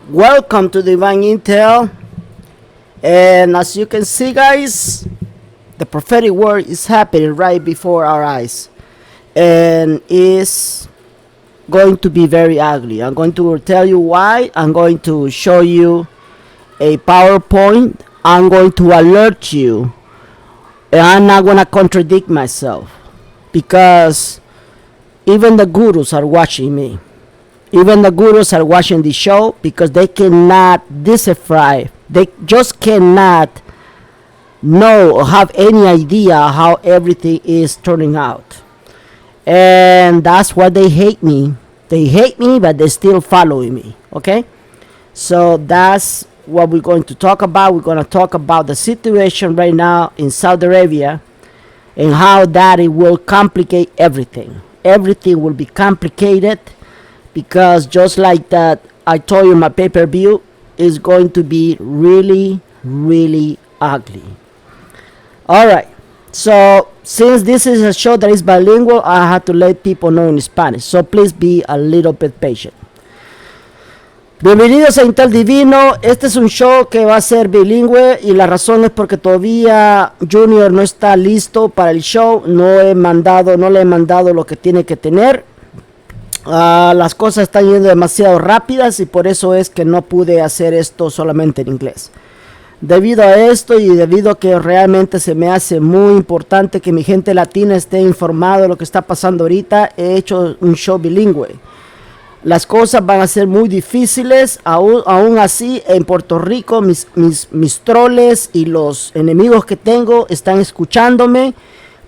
Welcome to Divine Intel. And as you can see, guys, the prophetic word is happening right before our eyes and is going to be very ugly. I'm going to tell you why. I'm going to show you a PowerPoint. I'm going to alert you, and I'm not going to contradict myself because even the gurus are watching me. Even the gurus are watching the show because they cannot decipher. They just cannot know or have any idea how everything is turning out. And that's why they hate me. They hate me, but they still following me. Okay? So that's what we're going to talk about. We're going to talk about the situation right now in Saudi Arabia and how that it will complicate everything. Everything will be complicated because just like that I told you, my pay-per-view is going to be really, really ugly. All right. So since this is a show that is bilingual, I have to let people know in Spanish. So please be a little bit patient. Bienvenidos a Intel Divino. Este es un show que va a ser bilingüe y la razón es porque todavía Junior no está listo para el show. No le he mandado lo que tiene que tener. Las cosas están yendo demasiado rápidas y por eso es que no pude hacer esto solamente en inglés. Debido a esto y debido a que realmente se me hace muy importante que mi gente latina esté informada de lo que está pasando ahorita, he hecho un show bilingüe. Las cosas van a ser muy difíciles, aún así en Puerto Rico mis troles y los enemigos que tengo están escuchándome,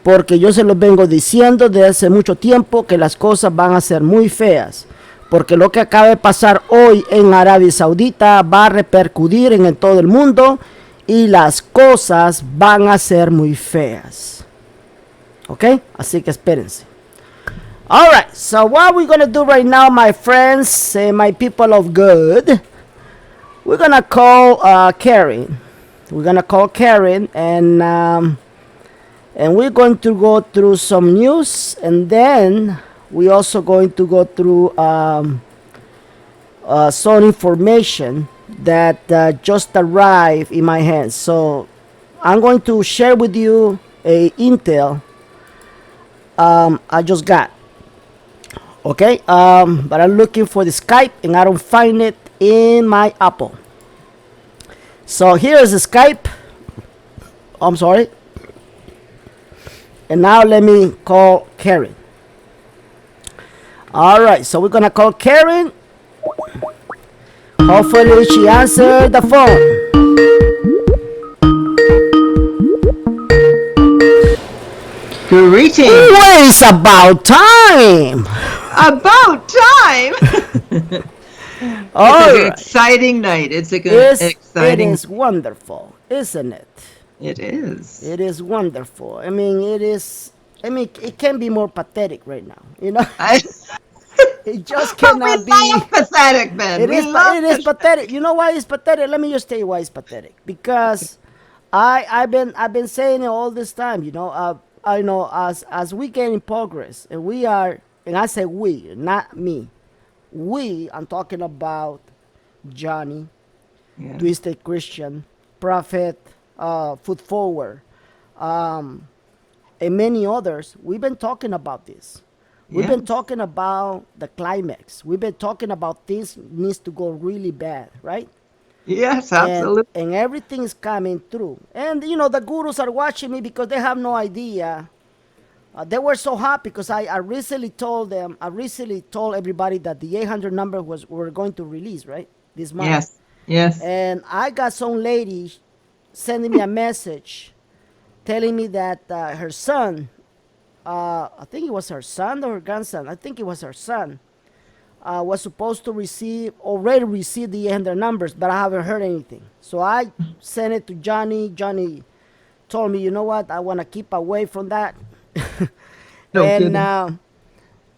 porque yo se los vengo diciendo desde hace mucho tiempo que las cosas van a ser muy feas, porque lo que acaba de pasar hoy en Arabia Saudita va a repercutir en todo el mundo y las cosas van a ser muy feas. ¿Ok? Así que espérense. Alright, so what we're going to do right now, my friends, my people of good, we're going to call Karen. We're going to call Karen and we're going to go through some news, and then we're also going to go through some information that just arrived in my hands. So I'm going to share with you a intel I just got. Okay, but I'm looking for the Skype and I don't find it in my Apple. So here is the Skype. I'm sorry. And now let me call Karen. All right, so we're gonna call Karen. Hopefully she answered the phone. Greetings. Well, it's about time. About time. It's an exciting night. It's a good, exciting. It is wonderful, isn't it? It is. It is wonderful. I mean, it is. I mean, it can be more pathetic right now. You know, it just cannot be pathetic, man. It is pathetic. You know why it's pathetic? Let me just tell you why it's pathetic. Because I've been saying it all this time. You know, I know as we get in progress, and we are, and I say we, not me. We. I'm talking about Johnny, Twisted Christian, Prophet, Foot Forward, and many others. We've been talking about this. We've been talking about the climax. We've been talking about things needs to go really bad, right? Yes, absolutely. And everything is coming through. And you know the gurus are watching me because they have no idea. They were so happy because I recently told them. I recently told everybody that the 800 number we're going to release, right, this month. Yes. Yes. And I got some lady sending me a message telling me that her son, I think it was her son or her grandson, I think it was her son, was supposed to already receive the 800 numbers, but I haven't heard anything. So I sent it to Johnny. Johnny told me, you know what, I want to keep away from that. No and kidding.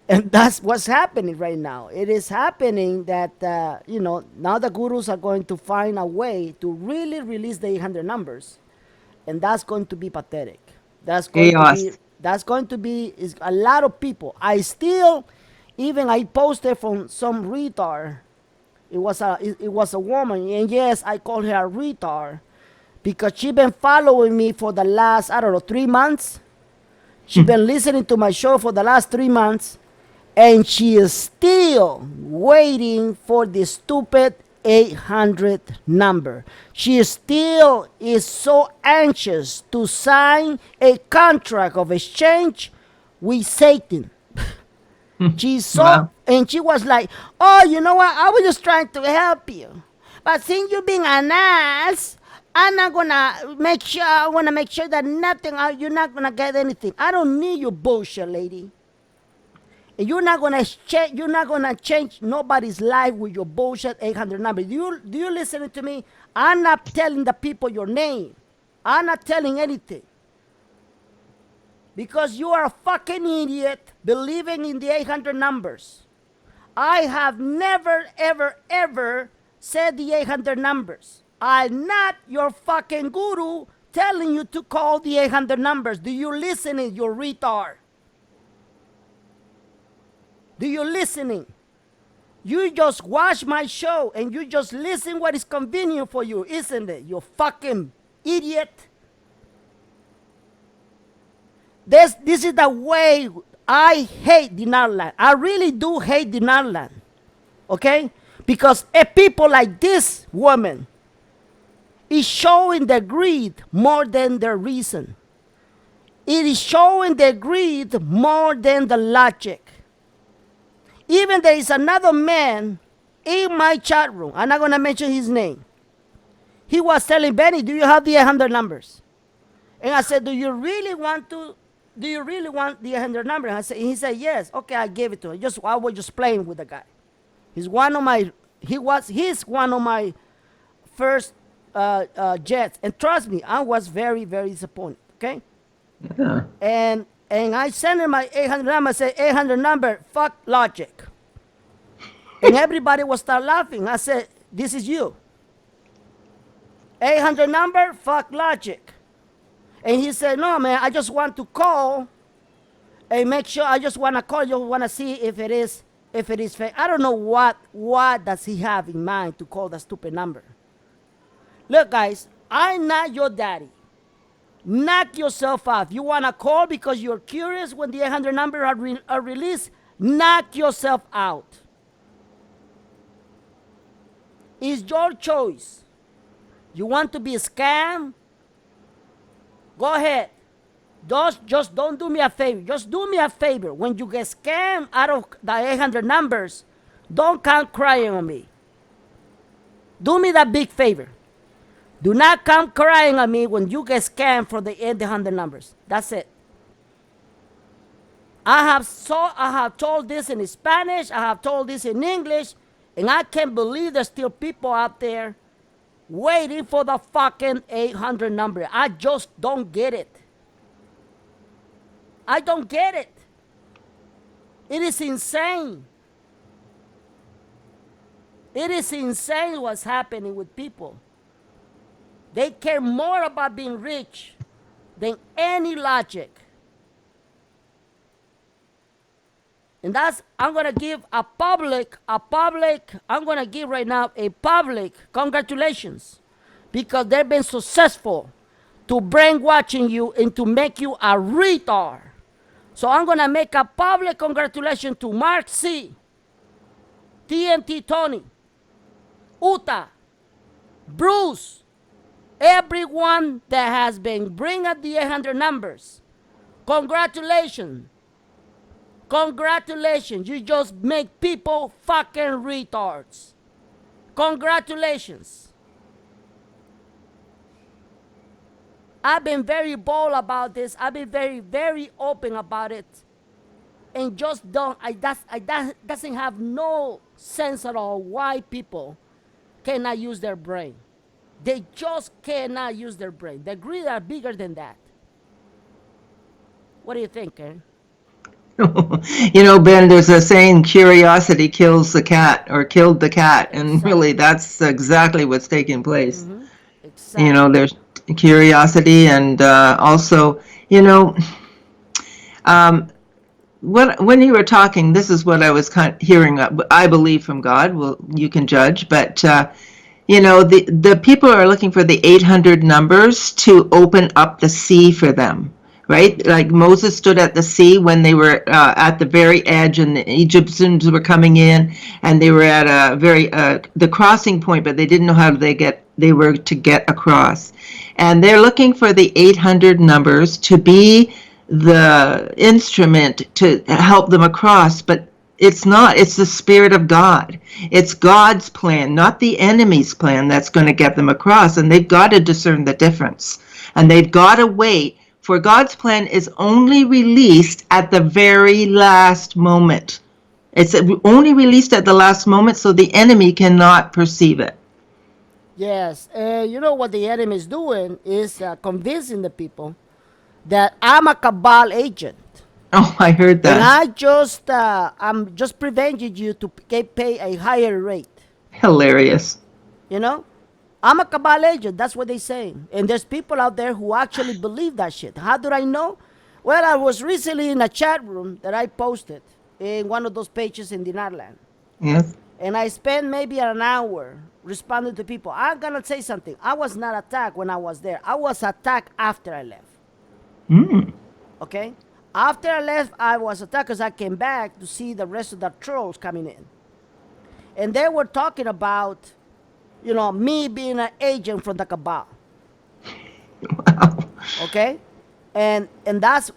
And that's what's happening right now. It is happening that, you know, now the gurus are going to find a way to really release the 800 numbers. And that's going to be pathetic. That's going to be is a lot of people. I posted from some retard It was a woman, and yes, I called her a retard because she been following me for the last, I don't know, 3 months. She been listening to my show for the last 3 months, and she is still waiting for the stupid 800 number. She still is so anxious to sign a contract of exchange with Satan. She's so, Wow. and she was like, "Oh, you know what? I was just trying to help you, but since you being an ass, I'm not gonna make sure. I wanna make sure that nothing. You're not gonna get anything. I don't need your bullshit, lady. And you're not gonna change. You're not gonna change nobody's life with your bullshit 800 number. Do you listen to me? I'm not telling the people your name. I'm not telling anything." Because you are a fucking idiot believing in the 800 numbers. I have never, ever, ever said the 800 numbers. I'm not your fucking guru telling you to call the 800 numbers. Do you listen, you retard? Do you listening? You just watch my show and you just listen what is convenient for you, isn't it? You fucking idiot. This is the way I hate the Netherlands. I really do hate the Netherlands. Okay? Because a people like this woman is showing the greed more than the reason. It is showing the greed more than the logic. Even there is another man in my chat room. I'm not going to mention his name. He was telling Benny, "Do you have the 800 numbers?" And I said, "Do you really want the 800 number?" And he said, "Yes." Okay, I gave it to him. I was just playing with the guy. He's one of my first jets. And trust me, I was very, very disappointed. Okay? Yeah. And I sent him my 800 number. I said, "800 number, fuck logic." And everybody will start laughing. I said, "This is you. 800 number, fuck logic." And he said, "No, man, I just want to call and make sure. I just want to call. You want to see if it is fake." I don't know what does he have in mind to call the stupid number. Look, guys, I'm not your daddy. Knock yourself out. You want to call because you're curious when the 800 number are released? Knock yourself out. It's your choice. You want to be scammed? Go ahead. Just don't do me a favor. Just do me a favor. When you get scammed out of the 800 numbers, don't come crying on me. Do me that big favor. Do not come crying on me when you get scammed for the 800 numbers. That's it. I have told this in Spanish. I have told this in English, and I can't believe there's still people out there waiting for the fucking 800 number. I just don't get it. I don't get it. It is insane. It is insane what's happening with people. They care more about being rich than any logic. And I'm going to give I'm going to give right now a public congratulations because they've been successful to brainwashing you and to make you a retard. So I'm going to make a public congratulations to Mark C., TNT Tony, Uta, Bruce, everyone that has been bringing the 800 numbers. Congratulations. Congratulations. You just make people fucking retards. Congratulations. I've been very bold about this. I've been very, very open about it. And just doesn't have no sense at all why people cannot use their brain. They just cannot use their brain. The greed are bigger than that. What do you think, Ken? Ben, there's a saying, curiosity kills the cat, or killed the cat. And exactly. Really, that's exactly what's taking place. Mm-hmm. Exactly. There's curiosity, and also, when you were talking, this is what I was kind of hearing. I believe from God. Well, you can judge, but the people are looking for the 800 numbers to open up the sea for them, right? Like Moses stood at the sea when they were at the very edge, and the Egyptians were coming in, and they were at a very the crossing point, but they didn't know how they were to get across, and they're looking for the 800 numbers to be the instrument to help them across, but it's not. It's the Spirit of God. It's God's plan, not the enemy's plan, that's going to get them across. And they've got to discern the difference. And they've got to wait, for God's plan is only released at the very last moment. It's only released at the last moment so the enemy cannot perceive it. Yes, you know what the enemy is doing is convincing the people that I'm a cabal agent, Oh, I heard and that. I'm just preventing you to pay a higher rate. Hilarious. You know, I'm a cabal agent. That's what they say, and there's people out there who actually believe that shit. How do I know? Well, I was recently in a chat room that I posted in one of those pages in Dinarland, Yes. and I spent maybe an hour responding to people. I'm gonna say something. I was not attacked when I was there. I was attacked after I left. Mm. Okay? After I left, I was attacked because I came back to see the rest of the trolls coming in. And they were talking about, me being an agent from the cabal. Wow. Okay? And that's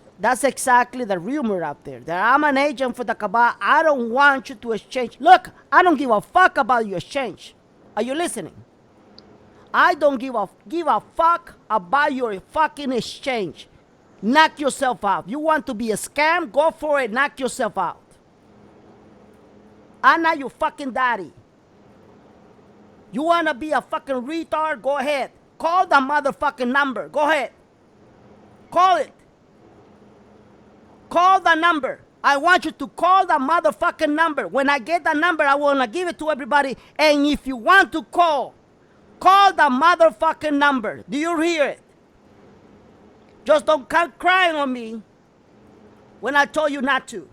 exactly the rumor out there. That I'm an agent for the cabal. I don't want you to exchange. Look, I don't give a fuck about your exchange. Are you listening? I don't give a fuck about your fucking exchange. Knock yourself out. You want to be a scam? Go for it. Knock yourself out. I'm not your fucking daddy. You want to be a fucking retard? Go ahead. Call the motherfucking number. Go ahead. Call it. Call the number. I want you to call the motherfucking number. When I get the number, I want to give it to everybody. And if you want to call the motherfucking number. Do you hear it? Just don't come crying on me when I told you not to.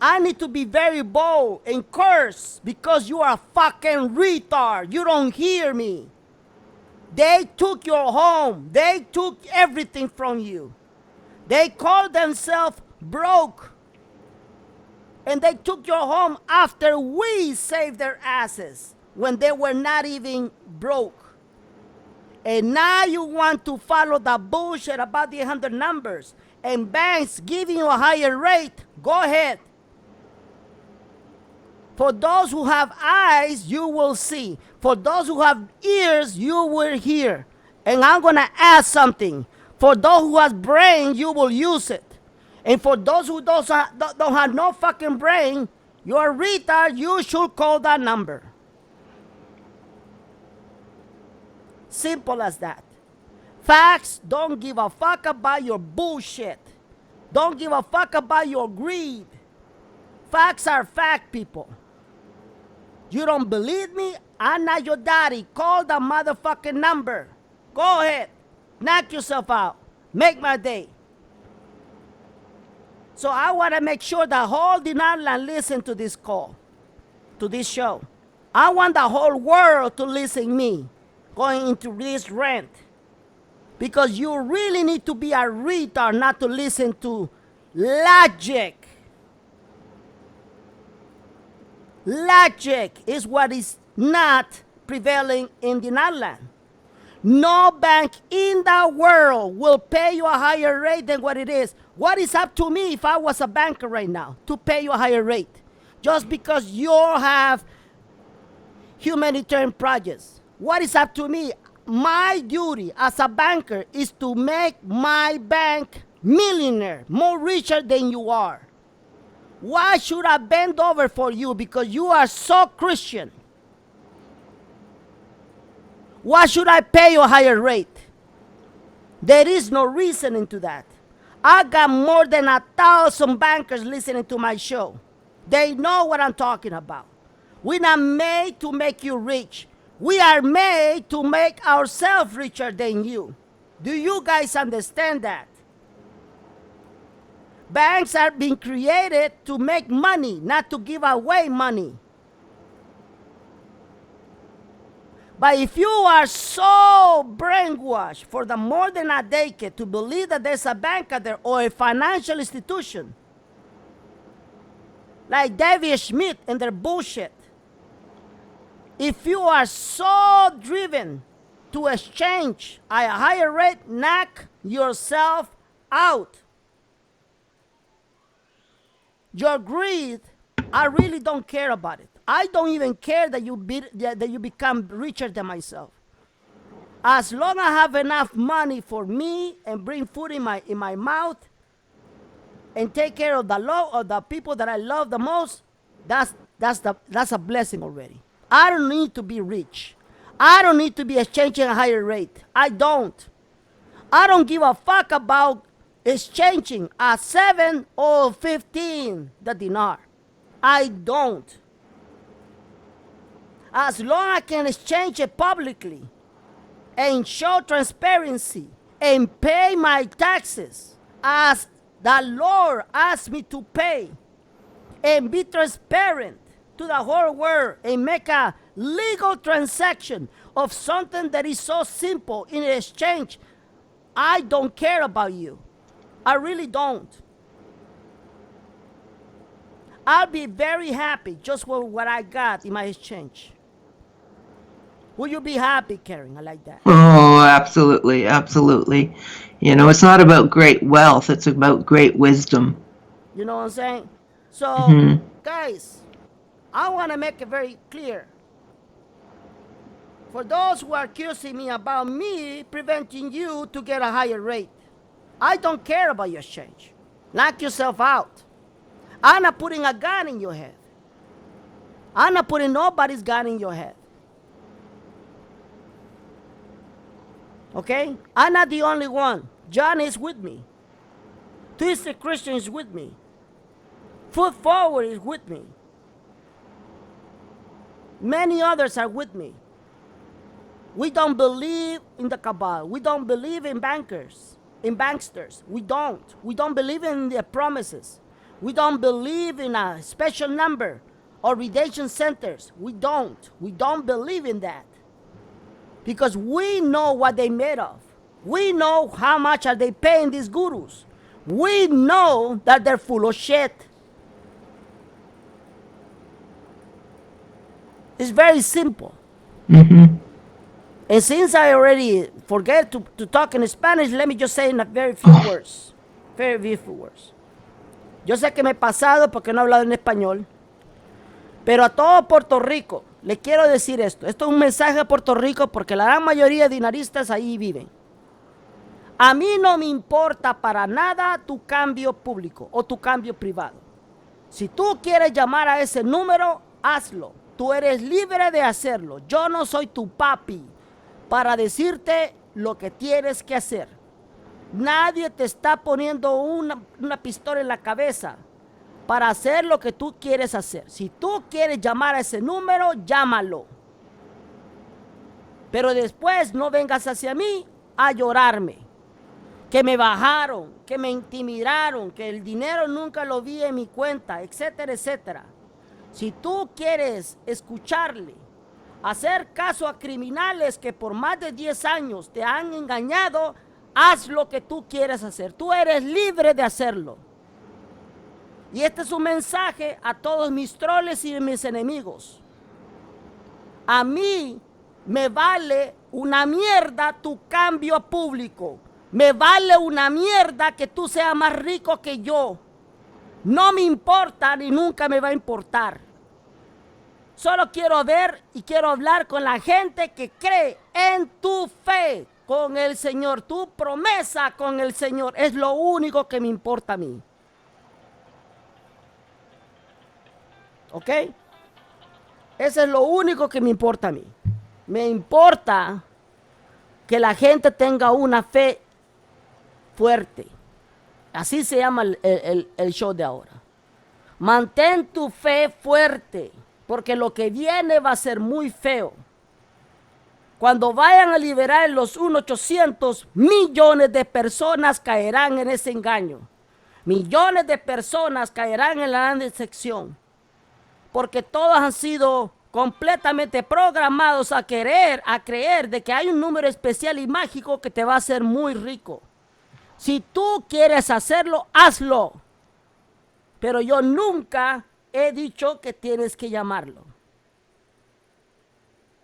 I need to be very bold and curse because you are a fucking retard. You don't hear me. They took your home. They took everything from you. They called themselves broke. And they took your home after we saved their asses when they were not even broke. And now you want to follow the bullshit about the 100 numbers and banks giving you a higher rate. Go ahead. For those who have eyes, you will see. For those who have ears, you will hear. And I'm going to add something. For those who have brain, you will use it. And for those who don't have no fucking brain, you're a retard, you should call that number. Simple as that. Facts don't give a fuck about your bullshit. Don't give a fuck about your greed. Facts are fact, people. You don't believe me? I'm not your daddy. Call the motherfucking number. Go ahead. Knock yourself out. Make my day. So I want to make sure the whole Dinarland listen to this call, to this show. I want the whole world to listen me going into this rant. Because you really need to be a retard not to listen to logic. Logic is what is not prevailing in Dinarland. No bank in the world will pay you a higher rate than what it is. What is up to me if I was a banker right now to pay you a higher rate? Just because you have humanitarian projects. What is up to me? My duty as a banker is to make my bank millionaire, more richer than you are. Why should I bend over for you because you are so Christian? Why should I pay you a higher rate? There is no reasoning to that. I got more than 1,000 bankers listening to my show. They know what I'm talking about. We're not made to make you rich. We are made to make ourselves richer than you. Do you guys understand that? Banks are being created to make money, not to give away money. But if you are so brainwashed for the more than a decade to believe that there's a bank out there or a financial institution like David Schmidt and their bullshit, if you are so driven to exchange at a higher rate, knock yourself out. Your greed, I really don't care about it. I don't even care that you become richer than myself. As long as I have enough money for me and bring food in my mouth and take care of the people that I love the most, that's a blessing already. I don't need to be rich. I don't need to be exchanging a higher rate. I don't. I don't give a fuck about exchanging a 7 or 15 the dinar. I don't. As long as I can exchange it publicly and show transparency and pay my taxes as the Lord asked me to pay and be transparent to the whole world and make a legal transaction of something that is so simple in exchange, I don't care about you. I really don't. I'll be very happy just with what I got in my exchange. Will you be happy, Karen? I like that. Oh, absolutely, absolutely. You know, it's not about great wealth, it's about great wisdom. You know what I'm saying? So, Mhm. guys, I want to make it very clear. For those who are accusing me about me preventing you to get a higher rate, I don't care about your exchange. Knock yourself out. I'm not putting a gun in your head. I'm not putting nobody's gun in your head. Okay? I'm not the only one. John is with me. Twisted Christian is with me. Foot Forward is with me. Many others are with me. We don't believe in the cabal. We don't believe in bankers, in banksters. We don't. We don't believe in their promises. We don't believe in a special number or redemption centers. We don't. We don't believe in that. Because we know what they made of. We know how much are they paying these gurus. We know that they're full of shit. It's very simple. Mhm. And since I already forget to talk in Spanish, let me just say in a very few words. Very few words. Yo sé que me he pasado porque no he hablado en español. Pero a todo Puerto Rico, le quiero decir esto. Esto es un mensaje a Puerto Rico porque la gran mayoría de dinaristas ahí viven. A mí no me importa para nada tu cambio público o tu cambio privado. Si tú quieres llamar a ese número, hazlo. Tú eres libre de hacerlo. Yo no soy tu papi para decirte lo que tienes que hacer. Nadie te está poniendo una pistola en la cabeza para hacer lo que tú quieres hacer. Si tú quieres llamar a ese número, llámalo. Pero después no vengas hacia mí a llorarme. Que me bajaron, que me intimidaron, que el dinero nunca lo vi en mi cuenta, etcétera, etcétera. Si tú quieres escucharle, hacer caso a criminales que por más de 10 años te han engañado, haz lo que tú quieres hacer. Tú eres libre de hacerlo. Y este es un mensaje a todos mis troles y mis enemigos. A mí me vale una mierda tu cambio público. Me vale una mierda que tú seas más rico que yo. No me importa ni nunca me va a importar. Solo quiero ver y quiero hablar con la gente que cree en tu fe con el Señor. Tu promesa con el Señor es lo único que me importa a mí. ¿Ok? Eso es lo único que me importa a mí. Me importa que la gente tenga una fe fuerte. Así se llama el show de ahora. Mantén tu fe fuerte, porque lo que viene va a ser muy feo. Cuando vayan a liberar los 1.800 millones de personas caerán en ese engaño. Millones de personas caerán en la gran decepción, porque todos han sido completamente programados a creer de que hay un número especial y mágico que te va a hacer muy rico. Si tú quieres hacerlo, hazlo. Pero yo nunca he dicho que tienes que llamarlo.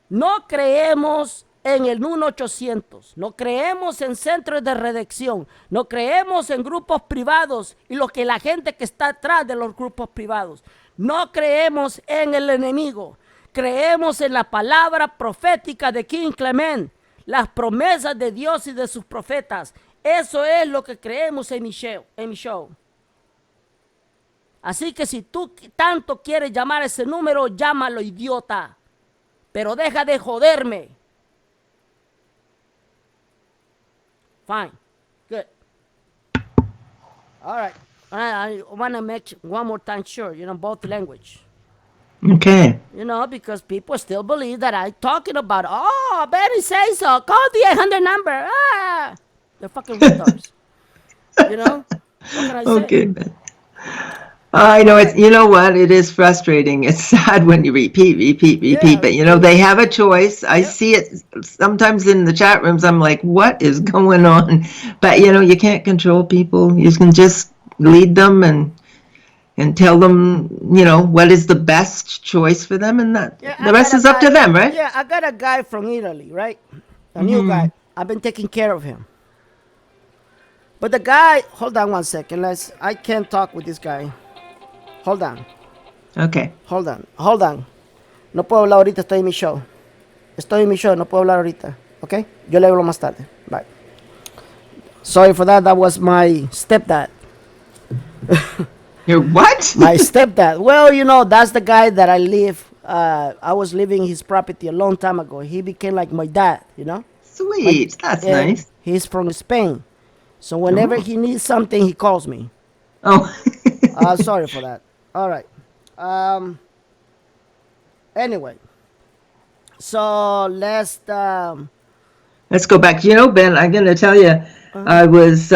No creemos en el 1-800, no creemos en centros de redacción, no creemos en grupos privados y lo que la gente que está atrás de los grupos privados. No creemos en el enemigo, creemos en la palabra profética de King Clement, las promesas de Dios y de sus profetas. Eso es lo que creemos en mi show. Así que si tú tanto quieres llamar ese número, llámalo, idiota. Pero deja de joderme. Fine. Good. All right. I want to make one more time sure, both language. Okay. Because people still believe that I'm talking about, oh, Benny says so. Call the 800 number. Ah. They're fucking retards. What can I say? Okay, Ben. I know it's, you know what, it is frustrating. It's sad when you repeat, Yeah. but they have a choice. I see it sometimes in the chat rooms. I'm like, what is going on? But you can't control people. You can just lead them and tell them, what is the best choice for them, and that the rest is up to them, right? Yeah, I got a guy from Italy, right? A new guy. I've been taking care of him. But the guy, hold on one second. I can't talk with this guy. Hold on. Okay. Hold on. No puedo hablar ahorita, estoy en mi show. No puedo hablar ahorita. ¿Ok? Yo le hablo más tarde. Bye. Sorry for that. That was my stepdad. Your what? My stepdad. Well, that's the guy that I was living his property a long time ago. He became like my dad, Sweet. That's nice. He's from Spain. So whenever he needs something, he calls me. Oh. Sorry for that. All right. Anyway. So let's go back. Ben, I'm going to tell you, I was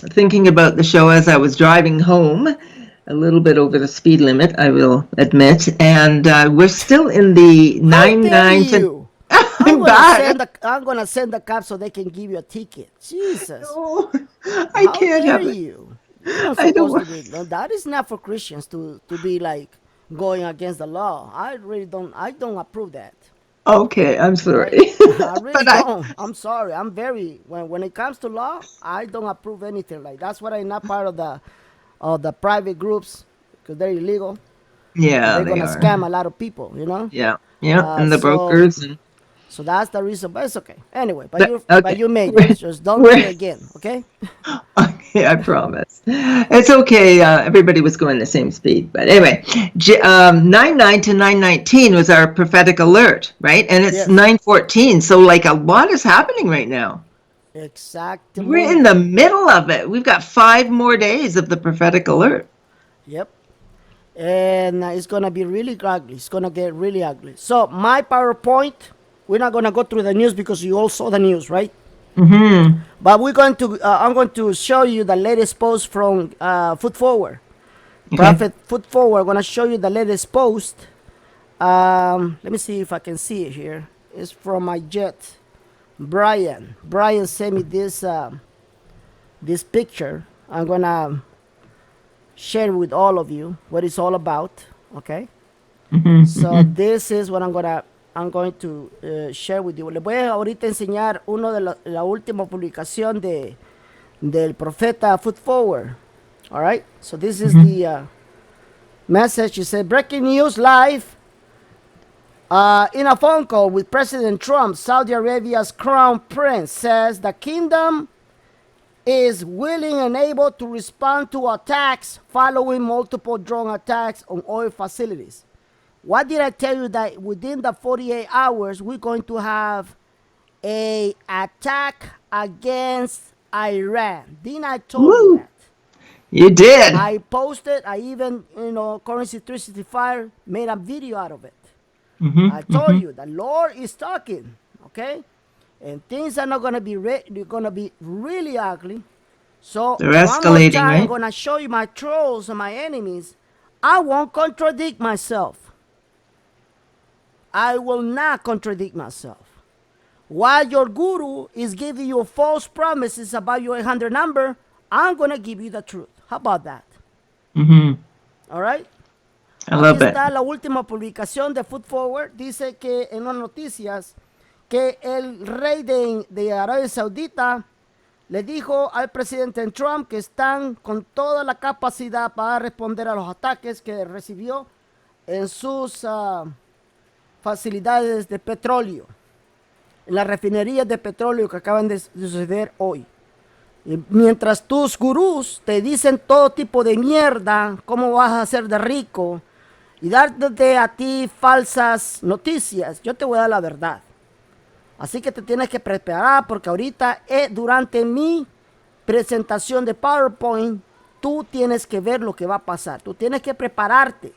thinking about the show as I was driving home, a little bit over the speed limit, I will admit, and we're still in the 99 to... I'm gonna send the cops so they can give you a ticket. Jesus. No, I can't have it. You're not supposed to be. That is not for Christians to be like going against the law. I don't approve that. Okay, I'm sorry. I really don't. I'm sorry. I'm very when it comes to law, I don't approve anything like that's why I'm not part of the private groups because they're illegal. Yeah, they're gonna scam a lot of people. Yeah, and the brokers. So that's the reason, but it's okay. Anyway, but you made it. Just don't do it again, okay? Okay, I promise. It's okay. Everybody was going the same speed. But anyway, 99 to 919 was our prophetic alert, right? And it's 914. So like a lot is happening right now. Exactly. We're in the middle of it. We've got 5 more days of the prophetic alert. Yep. And it's going to be really ugly. It's going to get really ugly. So my PowerPoint... We're not going to go through the news because you all saw the news, right? Mm-hmm. But I'm going to show you the latest post from Foot Forward. Okay. Prophet Foot Forward, I'm going to show you the latest post. Let me see if I can see it here. It's from my jet. Brian sent me this picture. I'm going to share with all of you what it's all about, okay? Mm-hmm. So this is what I'm going to share with you. Les voy a ahorita enseñar uno de la última publicación del profeta Foot Forward. All right. So this is the message. It said, breaking news live in a phone call with President Trump. Saudi Arabia's crown prince says the kingdom is willing and able to respond to attacks following multiple drone attacks on oil facilities. What did I tell you that within the 48 hours, we're going to have a attack against Iran? Didn't I told you that? You did. I posted, I even, Currency 365 made a video out of it. I told you, the Lord is talking, okay? And things are not going to be, they're going to be really ugly. So They're one more escalating, time, I'm right? going to show you my trolls and my enemies. I won't contradict myself. I will not contradict myself. While your guru is giving you false promises about your 800 number, I'm going to give you the truth. How about that? Mm-hmm. All right? I Aquí love it. está la última publicación de Food Forward. Dice que en las noticias que el rey de Arabia Saudita le dijo al presidente Trump que están con toda la capacidad para responder a los ataques que recibió en sus facilidades de petróleo, en las refinerías de petróleo que acaban de suceder hoy. Y mientras tus gurús te dicen todo tipo de mierda, cómo vas a ser de rico y darte a ti falsas noticias, yo te voy a dar la verdad. Así que te tienes que preparar porque ahorita durante mi presentación de PowerPoint, tú tienes que ver lo que va a pasar. Tú tienes que prepararte.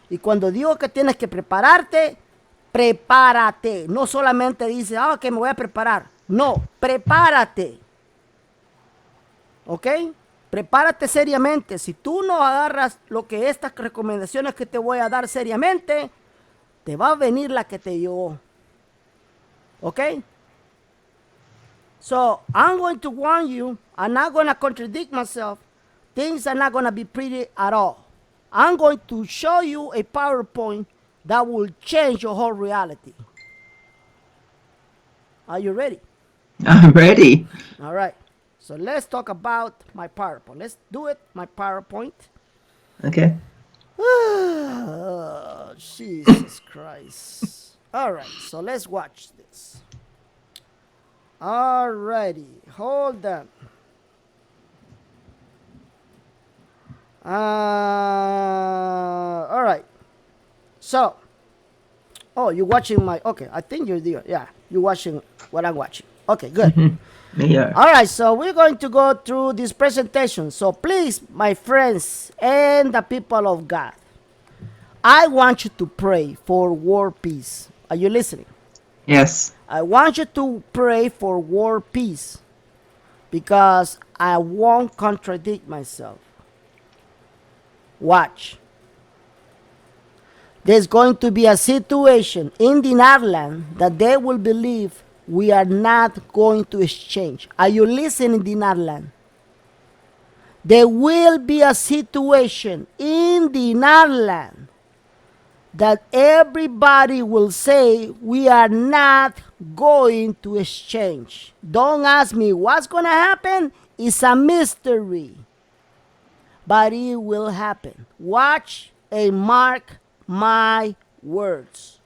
Y cuando digo que tienes que prepararte, prepárate. No solamente dices, que me voy a preparar. No, prepárate. ¿Ok? Prepárate seriamente. Si tú no agarras lo que estas recomendaciones que te voy a dar seriamente, te va a venir la que te llevó. ¿Ok? So, I'm going to warn you. I'm not going to contradict myself. Things are not going to be pretty at all. I'm going to show you a PowerPoint that will change your whole reality. Are you ready? I'm ready. All right. So let's talk about my PowerPoint. Let's do it, my PowerPoint. Okay. Oh, Jesus Christ. All right. So let's watch this. Alrighty, hold on. All right. So, you're watching my. Okay, I think you're there. Yeah, you're watching what I'm watching. Okay, good. Yeah. All right, so we're going to go through this presentation. So please, my friends and the people of God, I want you to pray for world peace. Are you listening? Yes. I want you to pray for world peace because I won't contradict myself. Watch. There's going to be a situation in the Netherlands that they will believe we are not going to exchange. Are you listening, the Netherlands? There will be a situation in the Netherlands that everybody will say we are not going to exchange. Don't ask me what's going to happen. It's a mystery. But it will happen. Watch and mark my words.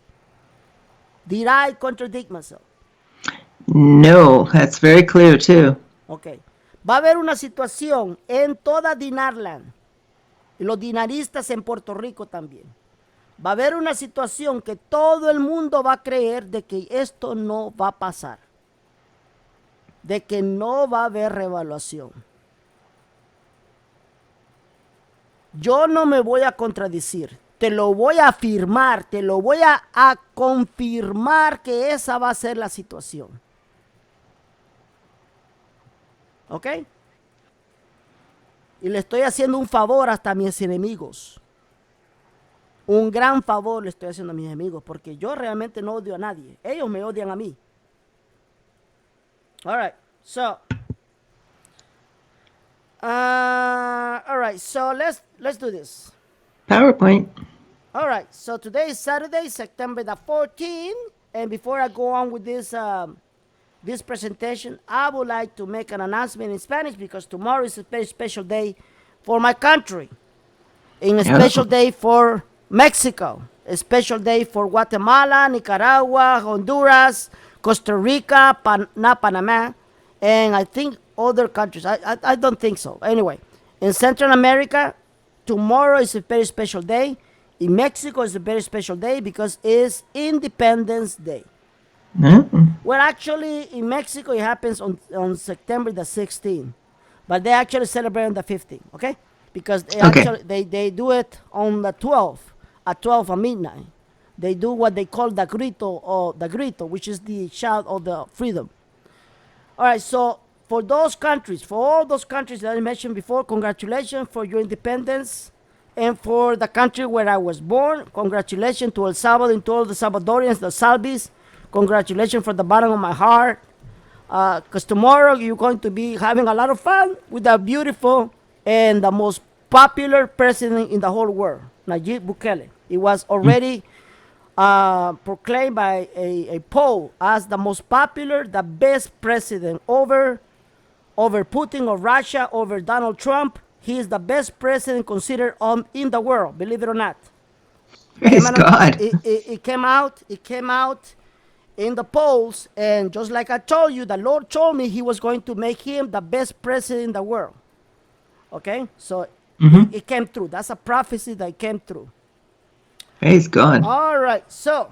Did I contradict myself? No, that's very clear too. Ok. Va a haber una situación en toda Dinarland y los dinaristas en Puerto Rico también. Va a haber una situación que todo el mundo va a creer de que esto no va a pasar. De que no va a haber revaluación. Yo no me voy a contradecir. Te lo voy a afirmar, te lo voy a confirmar que esa va a ser la situación. ¿Ok? Y le estoy haciendo un favor hasta a mis enemigos. Un gran favor le estoy haciendo a mis enemigos porque yo realmente no odio a nadie. Ellos me odian a mí. All right, so let's do this. PowerPoint. All right, so today is Saturday, September the 14th, and before I go on with this this presentation, I would like to make an announcement in Spanish because tomorrow is a very special day for my country, and a special day for Mexico, a special day for Guatemala, Nicaragua, Honduras, Costa Rica, Panama, and I think other countries. I don't think so. Anyway, in Central America, tomorrow is a very special day. In Mexico, it's a very special day because it's Independence Day. Mm. Well, actually, in Mexico, it happens on September the 16th, but they actually celebrate on the 15th, okay? Because they do it on the 12th, at 12 at midnight. They do what they call the grito, which is the shout of the freedom. All right, so for those countries, for all those countries that I mentioned before, congratulations for your independence. And for the country where I was born, congratulations to El Salvador and to all the Salvadorians, the Salvis. Congratulations from the bottom of my heart. Because tomorrow you're going to be having a lot of fun with the beautiful and the most popular president in the whole world, Nayib Bukele. It was already proclaimed by a poll as the most popular, the best president over Putin of Russia, over Donald Trump. He is the best president considered in the world, believe it or not. Praise God. It came out. It came out in the polls, and just like I told you, the Lord told me He was going to make him the best president in the world. Okay, so it came true. That's a prophecy that came true. Praise God. All right, so,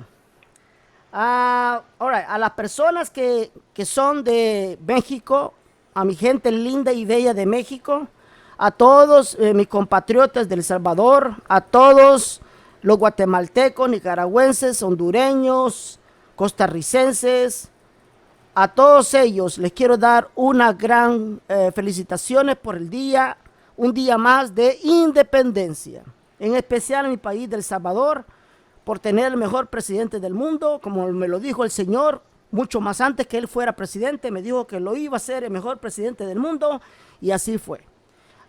all right, a las personas que son de México, a mi gente linda y bella de México, a todos mis compatriotas del Salvador, a todos los guatemaltecos, nicaragüenses, hondureños, costarricenses, a todos ellos les quiero dar una gran felicitaciones por el día, un día más de independencia. En especial en mi país del Salvador, por tener el mejor presidente del mundo, como me lo dijo el Señor, mucho más antes que él fuera presidente, me dijo que lo iba a ser el mejor presidente del mundo, y así fue.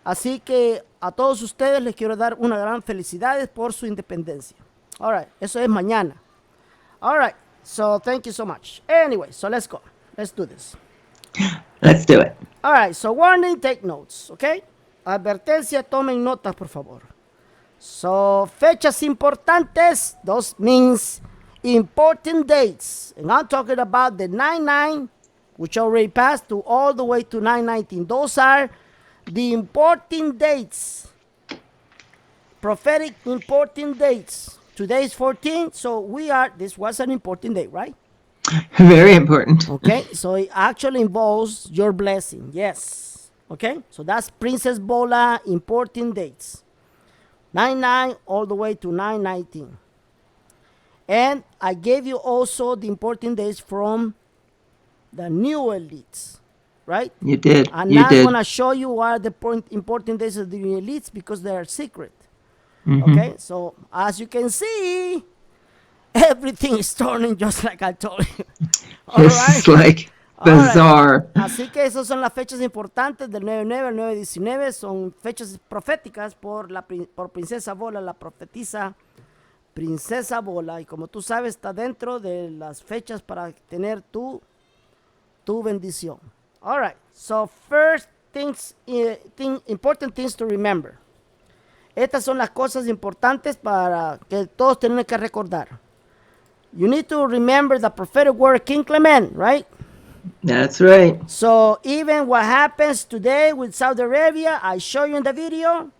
Así que a todos ustedes les quiero dar una gran felicidades por su independencia. All right, eso es mañana. All right, so thank you so much. Anyway, so let's go. Let's do this. Let's do it. All right, so warning, take notes, okay? Advertencia, tomen notas, por favor. So, fechas importantes, those means important dates. And I'm talking about the 9-9, which already passed, to all the way to 9-19. Those are the important dates. Prophetic important dates. Today is 14, so this was an important day, right? Very important. Okay, so it actually involves your blessing, yes. Okay, so that's Princess Bola important dates. 9-9 all the way to 9-19. And I gave you also the important days from the new elites, right? You did. I'm You not did. going to show you what are the important days of the new elites because they are secret. Okay, so as you can see, everything is turning just like I told you. All This right. is like All right. bizarre. Así que esas son las fechas importantes del 9-9 al 9-19. Son fechas proféticas por Princesa Bola, la profetisa Princesa Bola. Y como tú sabes, está dentro de las fechas para tener tu bendición. All right. So first things, important things to remember. Estas son las cosas importantes para que todos tenemos que recordar. You need to remember the prophetic word King Clement, right? That's right. So even what happens today with Saudi Arabia, I show you in the video,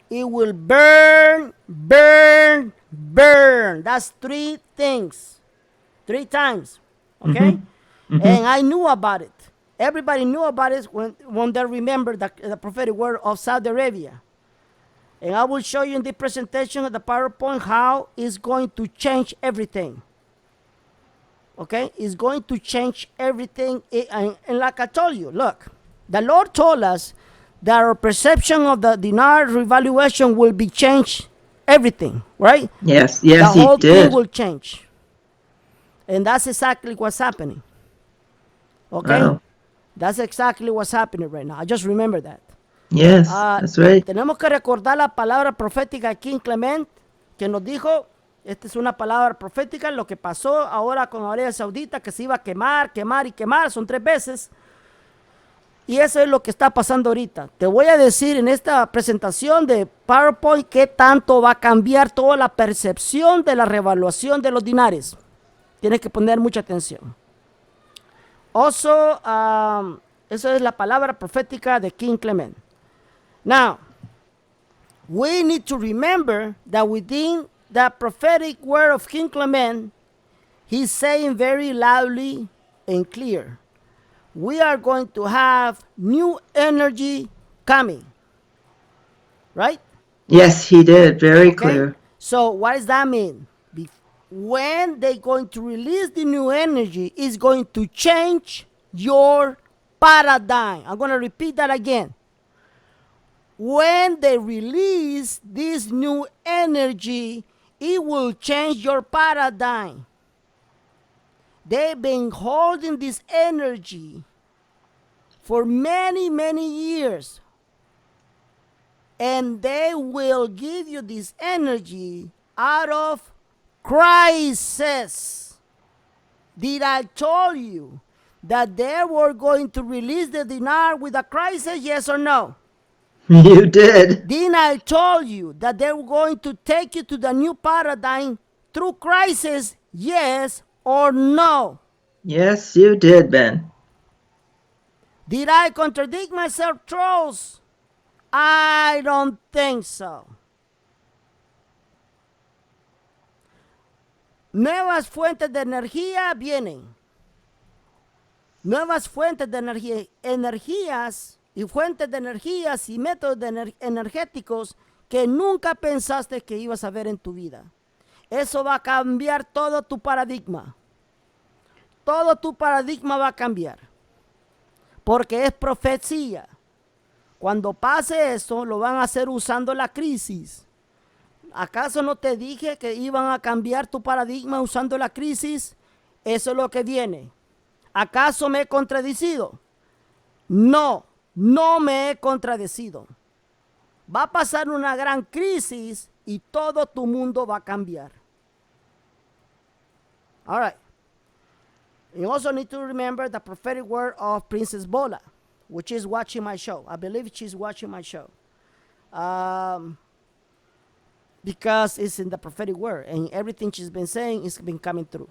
it will burn, burn, burn. That's 3 things. 3 times. Okay? And I knew about it. Everybody knew about it when they remembered the prophetic word of Saudi Arabia. And I will show you in the presentation of the PowerPoint how it's going to change everything. Okay? It's going to change everything. And like I told you, look, the Lord told us that our perception of the dinar revaluation will be changed, everything, right? Yes, The yes, he whole did. thing will change. And that's exactly what's happening. Okay? Wow. That's exactly what's happening right now. I just remember that. Yes, that's right. Tenemos que recordar la palabra profética aquí en Clement, que nos dijo, esta es una palabra profética, lo que pasó ahora con Arabia Saudita, que se iba a quemar, quemar y quemar, son 3 veces. Y eso es lo que está pasando ahorita. Te voy a decir en esta presentación de PowerPoint qué tanto va a cambiar toda la percepción de la revaluación de los dinares. Tienes que poner mucha atención. Also, eso es la palabra profética de King Clement. Now, we need to remember that within the prophetic word of King Clement, he's saying very loudly and clear, we are going to have new energy coming. Right? Yes, he did. Very Okay? clear. So what does that mean? When they're going to release the new energy, it's going to change your paradigm. I'm going to repeat that again. When they release this new energy, it will change your paradigm. They've been holding this energy for many, many years. And they will give you this energy out of crisis. Did I tell you that they were going to release the dinar with a crisis? Yes or no? You did. Didn't I tell you that they were going to take you to the new paradigm through crisis? Yes or no? Yes, you did, Ben. Did I contradict myself, trolls? I don't think so. Nuevas fuentes de energía vienen. Nuevas fuentes de energía, energías y fuentes de energías y métodos de energéticos que nunca pensaste que ibas a ver en tu vida. Eso va a cambiar todo tu paradigma. Todo tu paradigma va a cambiar. Porque es profecía. Cuando pase eso, lo van a hacer usando la crisis. ¿Acaso no te dije que iban a cambiar tu paradigma usando la crisis? Eso es lo que viene. ¿Acaso me he contradecido? No, no me he contradecido. Va a pasar una gran crisis y todo tu mundo va a cambiar. All right. You also need to remember the prophetic word of Princess Bola, which is watching my show. I believe she's watching my show. Because it's in the prophetic word and everything she's been saying is been coming through.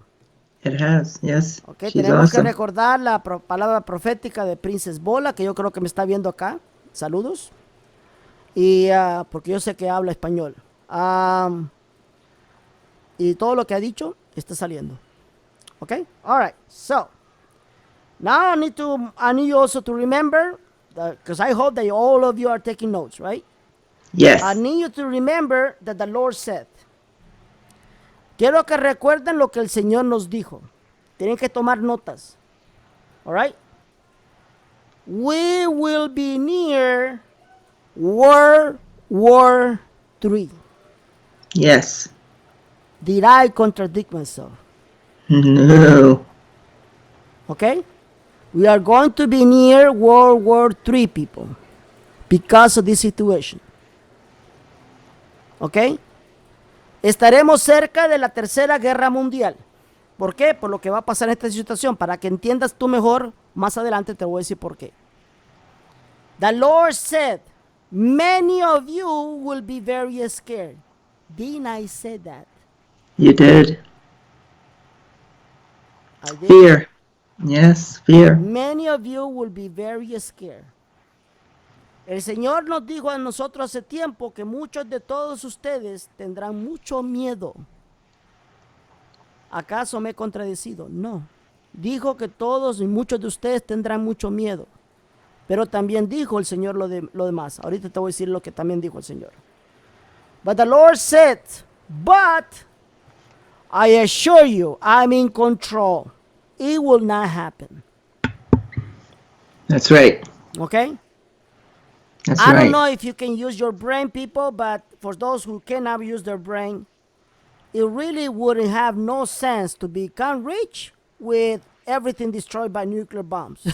It has, yes. Okay, She's tenemos awesome. que recordar la palabra profética de Princess Bola, que yo creo que me está viendo acá. Saludos. Y porque yo sé que habla español. Y todo lo que ha dicho está saliendo. Okay? All right. So, now I need you also to remember, because I hope that all of you are taking notes, right? Yes. I need you to remember that the Lord said. Quiero que recuerden lo que el Señor nos dijo. Tienen que tomar notas. All right? We will be near World War III. Yes. Did I contradict myself? No. Okay? We are going to be near World War III, people, because of this situation. Okay? Estaremos cerca de la Tercera Guerra Mundial. ¿Por qué? Por lo que va a pasar en esta situación. Para que entiendas tú mejor, más adelante te voy a decir por qué. The Lord said, many of you will be very scared. Didn't I say that? You did. I did. Fear. Yes, fear. Many of you will be very scared. El Señor nos dijo a nosotros hace tiempo que muchos de todos ustedes tendrán mucho miedo. ¿Acaso me he contradecido? No. Dijo que todos y muchos de ustedes tendrán mucho miedo. Pero también dijo el Señor lo demás. Ahorita te voy a decir lo que también dijo el Señor. But the Lord said, but I assure you, I'm in control. It will not happen. That's right. Okay? That's I right. don't know if you can use your brain, people, but for those who cannot use their brain, it really wouldn't have no sense to become rich with everything destroyed by nuclear bombs.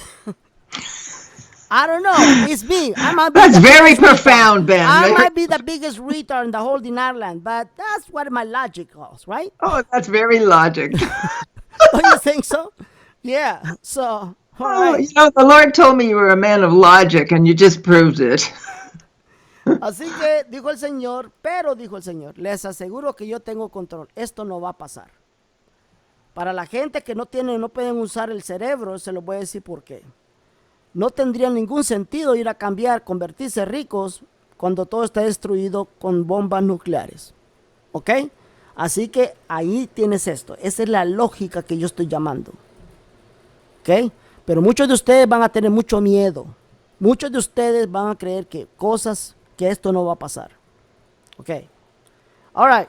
I don't know. It's me. I might be That's the very biggest profound, retard. Ben. I Very- might be the biggest retard in the whole Dinarland, but that's what my logic goes, right? Oh, that's very logic. Oh, you think so? Yeah. So, all Oh, right. you know, the Lord told me you were a man of logic, and you just proved it. Así que dijo el Señor, pero dijo el Señor, les aseguro que yo tengo control. Esto no va a pasar. Para la gente que no pueden usar el cerebro, se lo voy a decir por qué. No tendría ningún sentido ir a cambiar, convertirse ricos cuando todo está destruido con bombas nucleares. ¿Ok? Así que ahí tienes esto. Esa es la lógica que yo estoy llamando. ¿Ok? Pero muchos de ustedes van a tener mucho miedo. Muchos de ustedes van a creer que esto no va a pasar. ¿Ok? All right.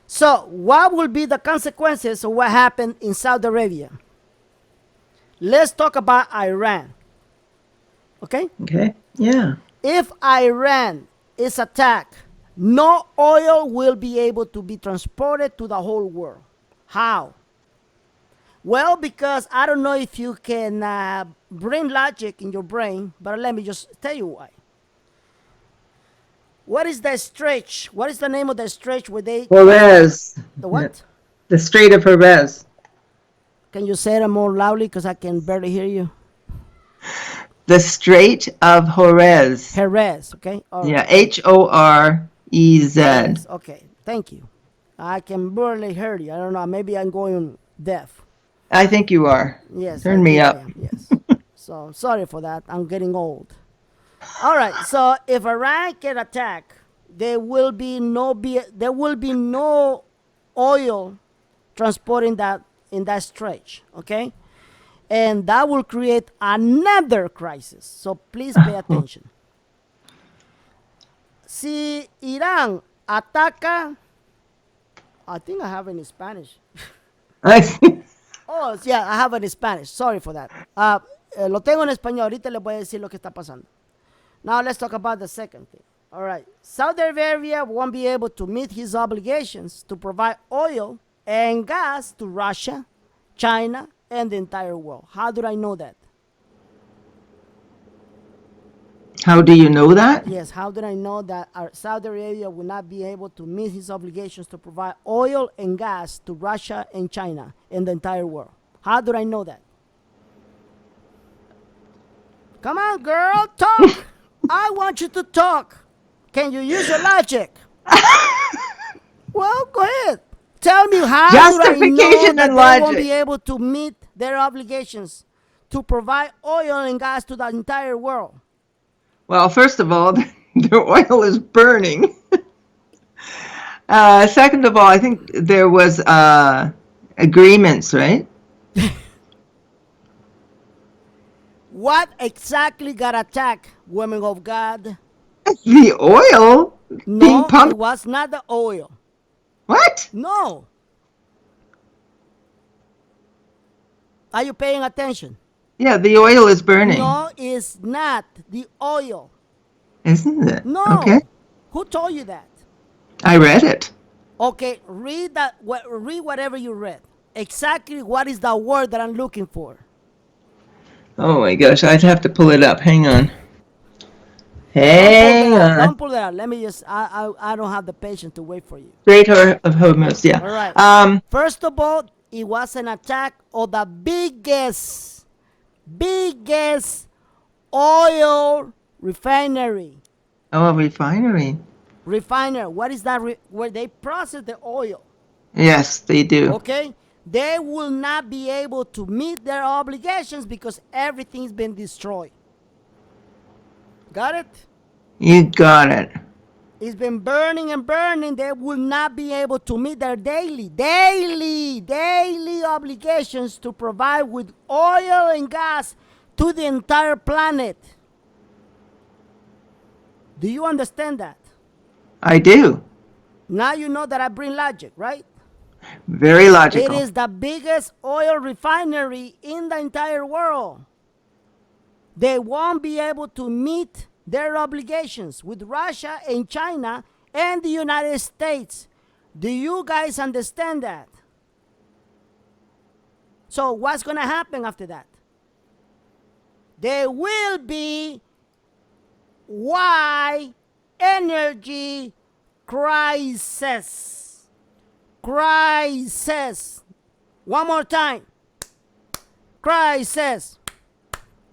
So, what will be the consequences of what happened in Saudi Arabia? Let's talk about Iran. Okay? Okay. Yeah. If Iran is attacked, no oil will be able to be transported to the whole world. How? Well, because I don't know if you can bring logic in your brain, but let me just tell you why. What is the stretch? What is the name of the stretch where they cross Juarez. the Yeah. what? The Strait of Juarez. Can you say it more loudly because I can barely hear you? The Strait of Juarez. Jerez, okay? All Yeah. right, thank you. Horez. Jerez, okay, thank you. I can barely hear you. I don't know, maybe I'm going deaf. I think you are. Yes, I Turn me think I up. am, yes. So sorry for that. I'm getting old. All right, so if Iran can attack, there will be no oil transporting that in that stretch, okay? And that will create another crisis. So please pay attention. Si Irán ataca, I think I have it in Spanish. I Oh, yeah, I have it in Spanish. Sorry for that. Lo tengo en español. Ahorita les voy a decir lo que está pasando. Now let's talk about the second thing. All right. Saudi Arabia won't be able to meet his obligations to provide oil and gas to Russia, China, and the entire world. How do I know that? How do you know that? Yes, how did I know that Saudi Arabia will not be able to meet his obligations to provide oil and gas to Russia and China and the entire world? How do I know that? Come on, girl, talk. I want you to talk. Can you use your logic? Well, go ahead. Tell me, how do I know Justification that and they won't be logic. able to meet their obligations to provide oil and gas to the entire world? Well, first of all, their oil is burning. Second of all, I think there was agreements, right? What exactly got attacked, women of God? The oil being No, it pumped. was not the oil. What? No. Are you paying attention? Yeah, the oil is burning, No, it's not the oil. isn't it? Okay. No. Who told you that? I read it. Okay, read that. Read whatever you read. Exactly what is the word that I'm looking for? Oh my gosh, I'd have to pull it up. Hang on. Don't pull that Hang out. on. Don't pull that out. Let me just. I don't have the patience to wait for you. Strait of Hormuz, yeah. All right. Um, First of all, it was an attack of the biggest oil refinery. oh, a refinery. Refiner. What is that? Where they process the oil. Yes, they do. Okay. They will not be able to meet their obligations because everything's been destroyed. Got it? You got it. It's been burning and burning. They will not be able to meet their daily obligations to provide with oil and gas to the entire planet. Do you understand that? I do. Now you know that I bring logic, right? Very It logical. is the biggest oil refinery in the entire world. They won't be able to meet their obligations with Russia and China and the United States. Do you guys understand that? So what's going to happen after that? There will be why energy crisis. Crisis. One more time. Crisis.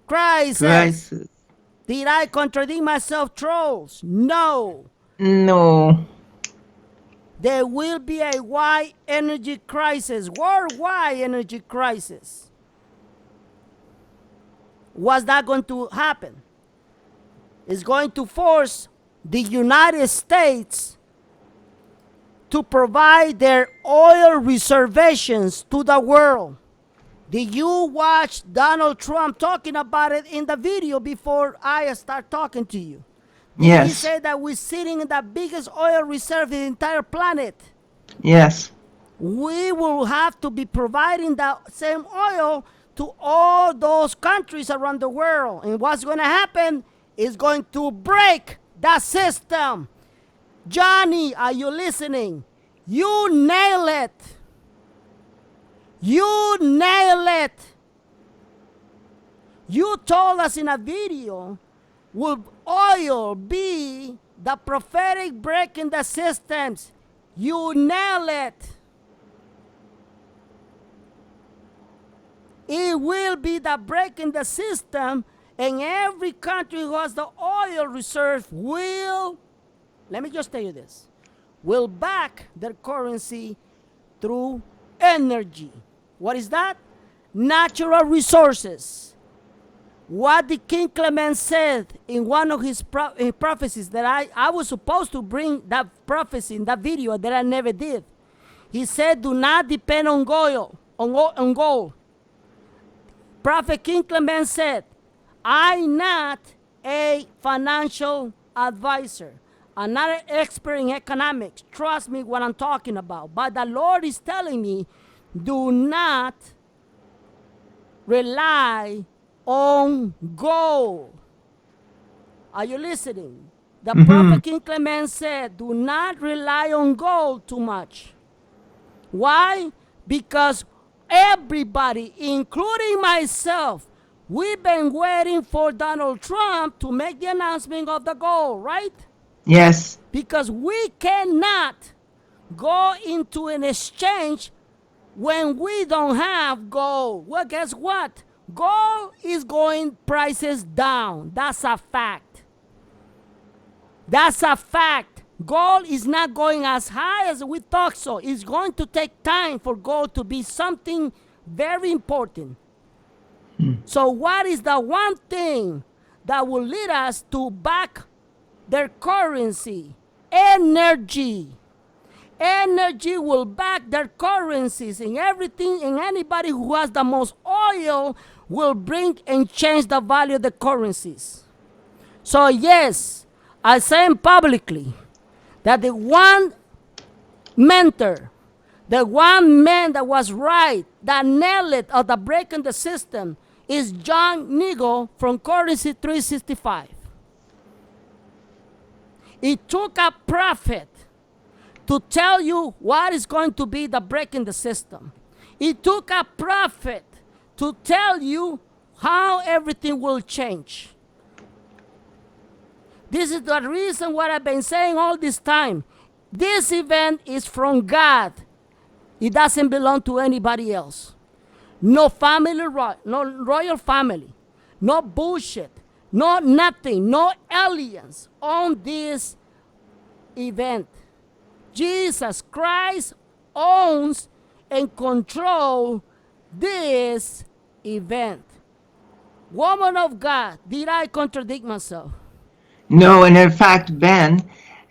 Crisis. Crisis. Did I contradict myself, trolls? No. No. There will be a wide energy crisis, worldwide energy crisis. What's that going to happen? It's going to force the United States to provide their oil reservations to the world. Did you watch Donald Trump talking about it in the video before I start talking to you? Did Yes. he say that we're sitting in the biggest oil reserve in the entire planet? Yes. We will have to be providing that same oil to all those countries around the world. And what's going to happen is going to break that system. Johnny, are you listening? You nail it. You nail it. You told us in a video, will oil be the prophetic break in the systems? You nail it. It will be the break in the system, and every country who has the oil reserve will, let me just tell you this, will back their currency through energy. What is that? Natural resources. What the King Clement said in one of his prophecies, that I was supposed to bring that prophecy in that video that I never did. He said, do not depend on gold. Prophet King Clement said, I'm not a financial advisor. I'm not an expert in economics. Trust me what I'm talking about. But the Lord is telling me, do not rely on gold. Are you listening? The Prophet King Clement said, do not rely on gold too much. Why? Because everybody, including myself, we've been waiting for Donald Trump to make the announcement of the gold, right? Yes. Because we cannot go into an exchange when we don't have gold. Well, guess what? Gold is going prices down. That's a fact. That's a fact. Gold is not going as high as we thought so. It's going to take time for gold to be something very important. So what is the one thing that will lead us to back their currency? Energy. Energy will back their currencies, and everything, and anybody who has the most oil will bring and change the value of the currencies. So yes, I say publicly that the one mentor, the one man that was right, that nailed it of the break in the system, is John Nigel from Currency 365. It took a prophet to tell you what is going to be the break in the system. It took a prophet to tell you how everything will change. This is the reason what I've been saying all this time. This event is from God. It doesn't belong to anybody else. No family, no royal family, no bullshit, no nothing, no aliens on this event. Jesus Christ owns and controls this event. Woman of God, did I contradict myself? No, and in fact, Ben,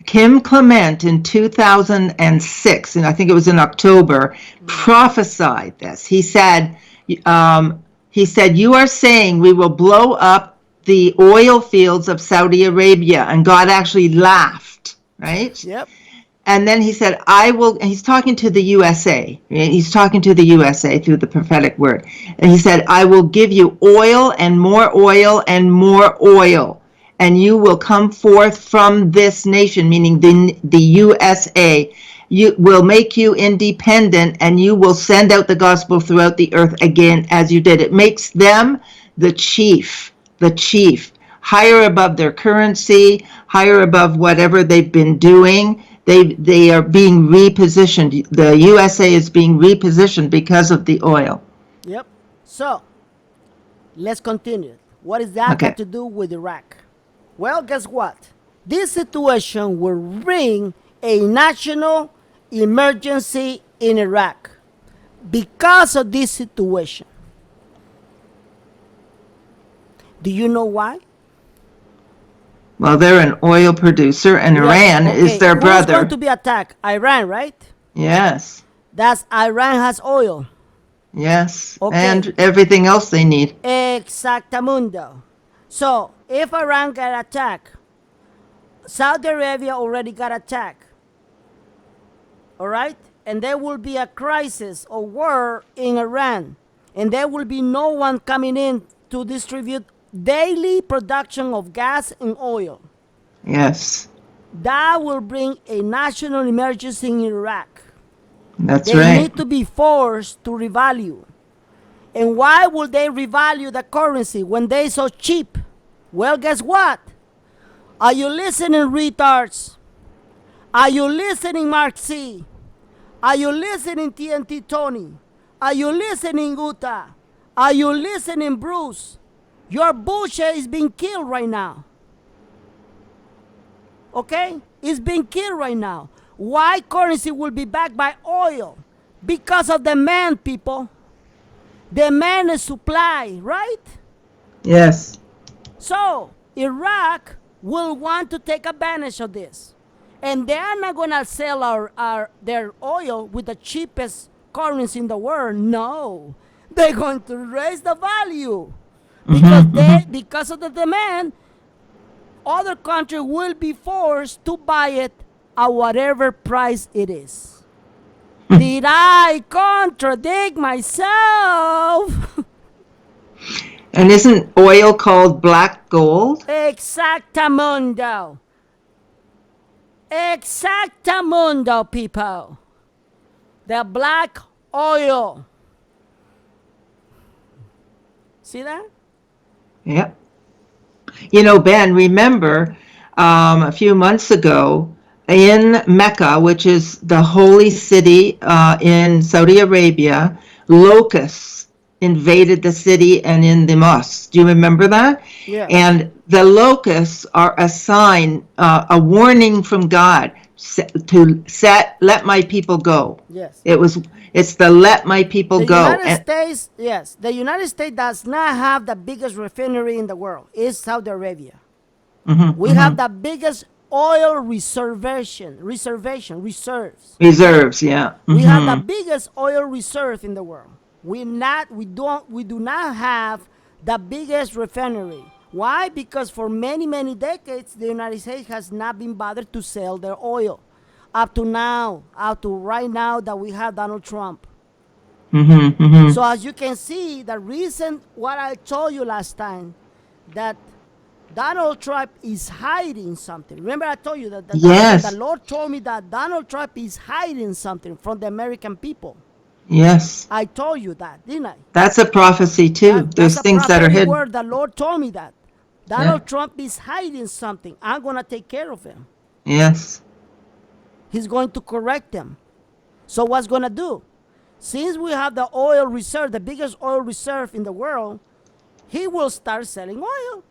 Kim Clement in 2006, and I think it was in October, prophesied this. He said, you are saying we will blow up the oil fields of Saudi Arabia, and God actually laughed, right? Yep. And then he said, I will, and he's talking to the USA. He's talking to the USA through the prophetic word. And he said, I will give you oil and more oil and more oil. And you will come forth from this nation, meaning the USA. You will make you independent, and you will send out the gospel throughout the earth again as you did. It makes them the chief, higher above their currency, higher above whatever they've been doing. They are being repositioned. The USA is being repositioned because of the oil. Yep. So, let's continue. What is that got to do with Iraq? Well, guess what? This situation will bring a national emergency in Iraq because of this situation. Do you know why? Well, they're an oil producer, and Iran is their brother. Who's going to be attacked? Iran, right? Yes. That's Iran has oil. Yes. Okay. And everything else they need. Exactamundo. So, if Iran got attacked, Saudi Arabia already got attacked. All right? And there will be a crisis or war in Iran. and there will be no one coming in to distribute daily production of gas and oil. Yes. That will bring a national emergency in Iraq. That's They right. need to be forced to revalue. And why would they revalue the currency when they so cheap? Well, guess what? Are you listening, retards? Are you listening, Mark C? Are you listening, TNT Tony? Are you listening, Uta? Are you listening, Bruce? Your bullshit is being killed right now. Okay? It's being killed right now. Why currency will be backed by oil? Because of demand, people. Demand and supply, right? Yes. So Iraq will want to take advantage of this. And they are not gonna sell their oil with the cheapest currency in the world. No. They're going to raise the value. Because of the demand, other countries will be forced to buy it at whatever price it is. Did I contradict myself? And isn't oil called black gold? Exactamundo. Exactamundo, people. The black oil. See that? Yep. Ben, remember a few months ago in Mecca, which is the holy city in Saudi Arabia, locusts invaded the city and in the mosques. Do you remember that? Yes. And the locusts are a sign, a warning from God let my people go. Yes. It's the let my people The go. United States, yes, the United States does not have the biggest refinery in the world. It's Saudi Arabia. We have the biggest oil reserves. Reserves, yeah. We have the biggest oil reserve in the world. We do not have the biggest refinery. Why? Because for many, many decades, the United States has not been bothered to sell their oil. Up to right now that we have Donald Trump. So as you can see, the reason what I told you last time, that Donald Trump is hiding something. Remember I told you that Yes. the Lord told me that Donald Trump is hiding something from the American people. Yes. I told you that, didn't I? That's a prophecy too. There's things that are hidden. Word. The Lord told me that. Donald Trump is hiding something. I'm going to take care of him. Yes. He's going to correct them. So what's going to do? Since we have the oil reserve, the biggest oil reserve in the world, he will start selling oil.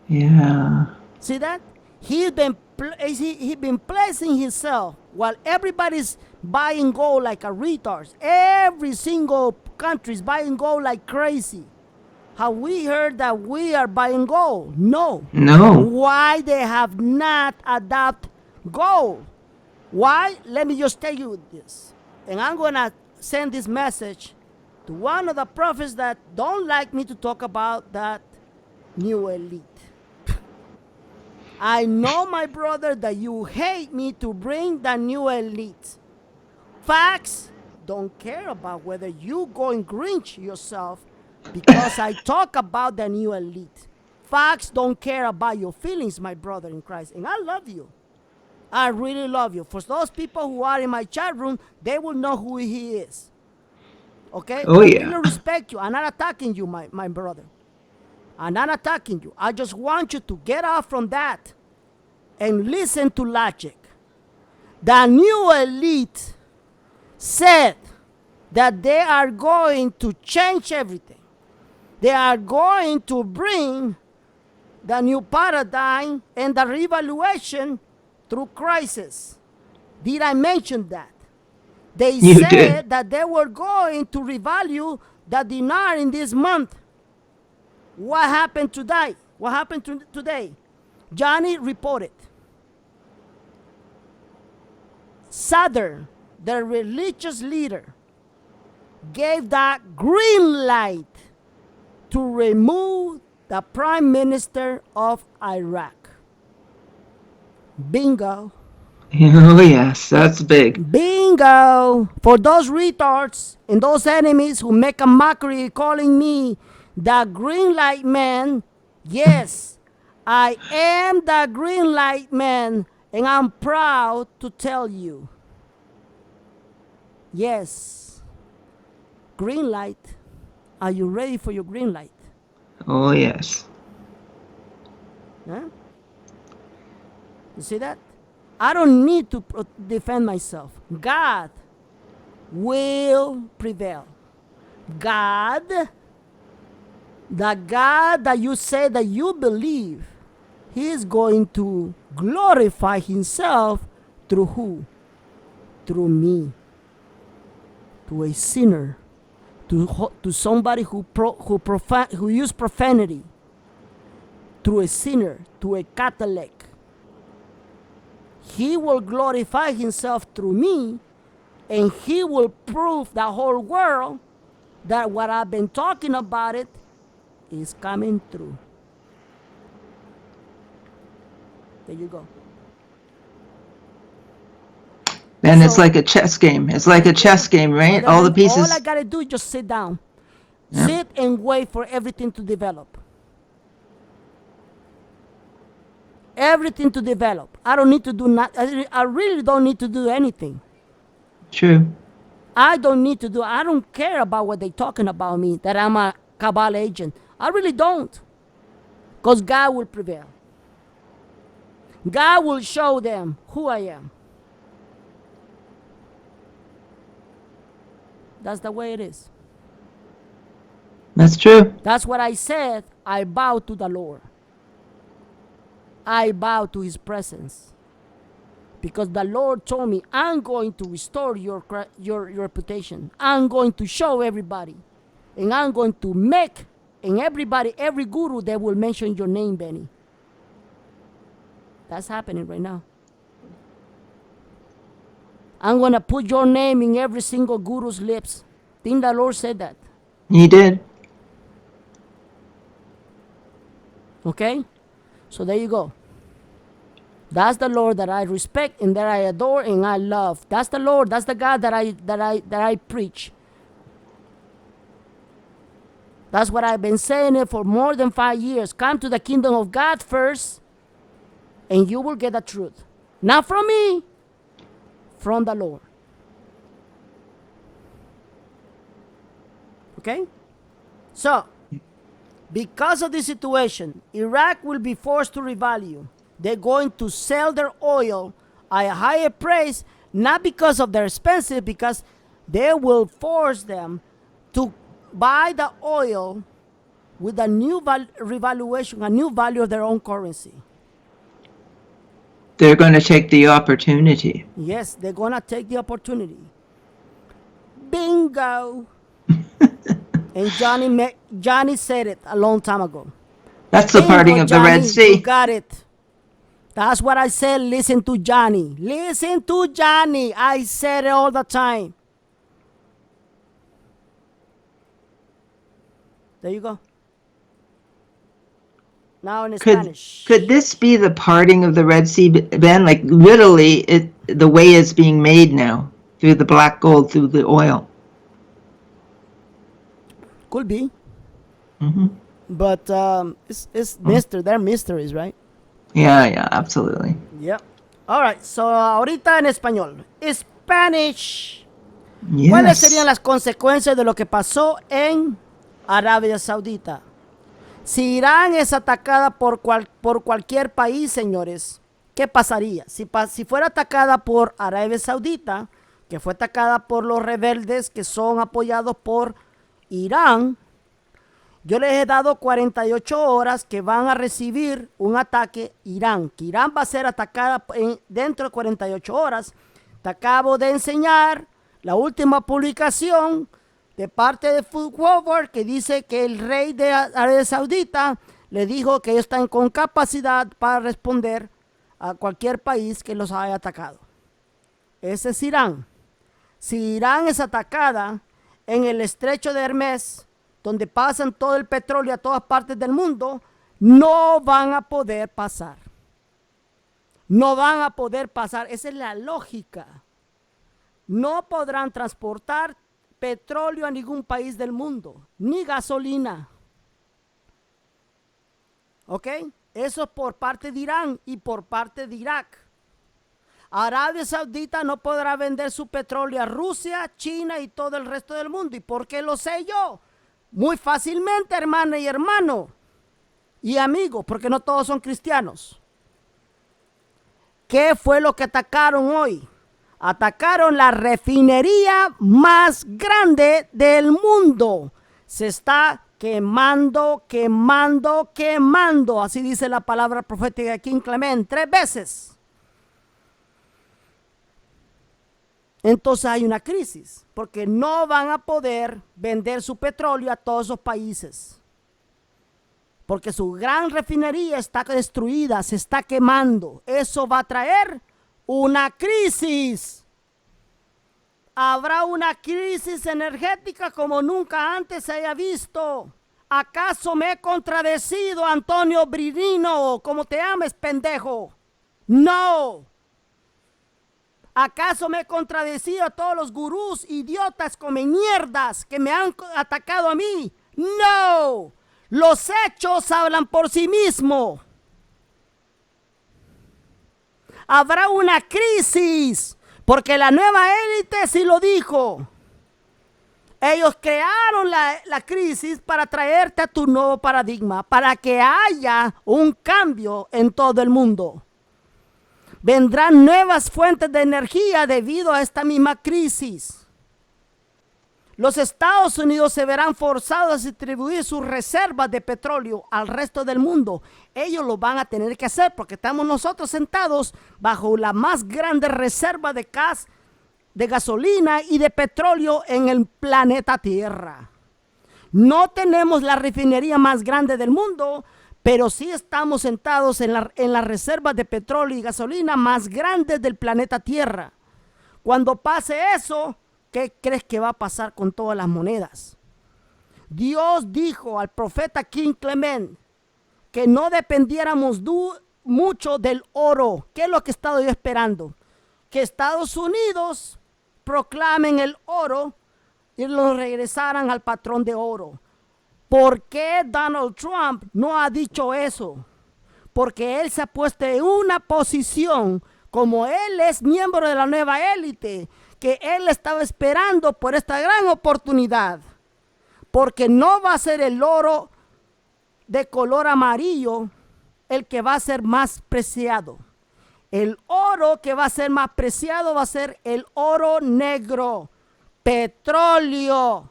Yeah. See that? He's been placing himself while everybody's buying gold like a retard. Every single country is buying gold like crazy. Have we heard that we are buying gold? No. No. Why they have not adopted gold? Why? Let me just tell you this. And I'm going to send this message to one of the prophets that don't like me to talk about that new elite. I know, my brother, that you hate me to bring the new elite. Facts don't care about whether you go and grinch yourself because I talk about the new elite. Facts don't care about your feelings, my brother in Christ. And I love you. I really love you. For those people who are in my chat room, they will know who he is. Okay? Oh, I yeah. really respect you. I'm not attacking you, my brother. I'm not attacking you. I just want you to get off from that and listen to logic. The new elite said that they are going to change everything. They are going to bring the new paradigm and the revaluation through crisis. Did I mention that? They said that they were going to revalue the dinar in this month. What happened today? What happened today? Johnny reported. Southern, the religious leader, gave the green light to remove the prime minister of Iraq. Bingo. Oh, yes, that's big. Bingo! For those retards and those enemies who make a mockery calling me the green light man, yes, I am the green light man, and I'm proud to tell you. Yes, green light. Are you ready for your green light? Oh, yes. Huh? You see that? I don't need to defend myself. God will prevail. God, the God that you say that you believe, He is going to glorify Himself through who? Through me, to a sinner, to somebody who use profanity, through a sinner, to a Catholic. He will glorify Himself through me, and He will prove the whole world that what I've been talking about it is coming through. There you go. And it's So like a chess game. It's like a chess game, right? All the all I pieces. gotta do is just sit down, Yeah. sit and wait for everything to develop. Everything to develop. I don't need to do not. I really don't need to do anything. True. I don't need to do. I don't care about what they're talking about me. That I'm a cabal agent. I really don't, because God will prevail. God will show them who I am. That's the way it is. That's true. That's what I said. I bow to the Lord. I bow to His presence. Because the Lord told me, I'm going to restore your reputation. I'm going to show everybody. And I'm going to make, and everybody, every guru, they will mention your name, Benny. That's happening right now. I'm going to put your name in every single guru's lips. Think the Lord said that. He did. Okay? So there you go. That's the Lord that I respect and that I adore and I love. That's the Lord. That's the God that I preach. That's what I've been saying it for more than 5 years. Come to the kingdom of God first, and you will get the truth. Not from me, from the Lord. Okay? So, because of this situation, Iraq will be forced to revalue. They're going to sell their oil at a higher price, not because of their expensive, because they will force them to buy the oil with a new revaluation, a new value of their own currency. They're going to take the opportunity. Yes, they're going to take the opportunity. Bingo! And Johnny said it a long time ago. That's the parting Bingo, of the Red Johnny, you Sea. got it. That's what I said. Listen to Johnny. Listen to Johnny. I said it all the time. There you go. Now in Spanish. Could this be the parting of the Red Sea, Ben? Like literally, the way it's being made now through the black gold, through the oil. Could be. Mm-hmm. But it's mystery. They're mysteries, right? Yeah, absolutely. Yep. All right. So ahorita en español. Spanish. ¿Cuáles serían Yes. las consecuencias de lo que pasó en Arabia Saudita? Si Irán es atacada por cualquier país, señores, ¿qué pasaría? Si fuera atacada por Arabia Saudita, que fue atacada por los rebeldes que son apoyados por Irán, yo les he dado 48 horas que van a recibir un ataque Irán, que Irán va a ser atacada dentro de 48 horas. Te acabo de enseñar la última publicación de parte de Food Forward que dice que el rey de Arabia Saudita le dijo que ellos están con capacidad para responder a cualquier país que los haya atacado. Ese es Irán. Si Irán es atacada en el estrecho de Hermes, donde pasan todo el petróleo a todas partes del mundo, no van a poder pasar. No van a poder pasar. Esa es la lógica. No podrán transportar petróleo a ningún país del mundo, ni gasolina. ¿Ok? Eso es por parte de Irán y por parte de Irak. Arabia Saudita no podrá vender su petróleo a Rusia, China y todo el resto del mundo. ¿Y por qué lo sé yo? Muy fácilmente, hermana y hermano y amigo, porque no todos son cristianos. ¿Qué fue lo que atacaron hoy? Atacaron la refinería más grande del mundo. Se está quemando, quemando, quemando. Así dice la palabra profética de King Clement 3 veces. Entonces hay una crisis, porque no van a poder vender su petróleo a todos esos países. Porque su gran refinería está destruida, se está quemando. Eso va a traer una crisis. Habrá una crisis energética como nunca antes se haya visto. ¿Acaso me he contradecido, Antonio Brinino? Como te ames, pendejo. No. ¿Acaso me he contradecido a todos los gurús idiotas come mierdas que me han atacado a mí? No. Los hechos hablan por sí mismos. Habrá una crisis, porque la nueva élite sí lo dijo. Ellos crearon la crisis para traerte a tu nuevo paradigma, para que haya un cambio en todo el mundo. Vendrán nuevas fuentes de energía debido a esta misma crisis. Los Estados Unidos se verán forzados a distribuir sus reservas de petróleo al resto del mundo. Ellos lo van a tener que hacer porque estamos nosotros sentados bajo la más grande reserva de gas, de gasolina y de petróleo en el planeta Tierra. No tenemos la refinería más grande del mundo, pero sí estamos sentados en las reservas de petróleo y gasolina más grandes del planeta Tierra. Cuando pase eso, ¿qué crees que va a pasar con todas las monedas? Dios dijo al profeta King Clement que no dependiéramos mucho del oro. ¿Qué es lo que he estado yo esperando? Que Estados Unidos proclamen el oro y lo regresaran al patrón de oro. ¿Por qué Donald Trump no ha dicho eso? Porque él se ha puesto en una posición, como él es miembro de la nueva élite, que él estaba esperando por esta gran oportunidad. Porque no va a ser el oro de color amarillo el que va a ser más preciado. El oro que va a ser más preciado va a ser el oro negro, petróleo.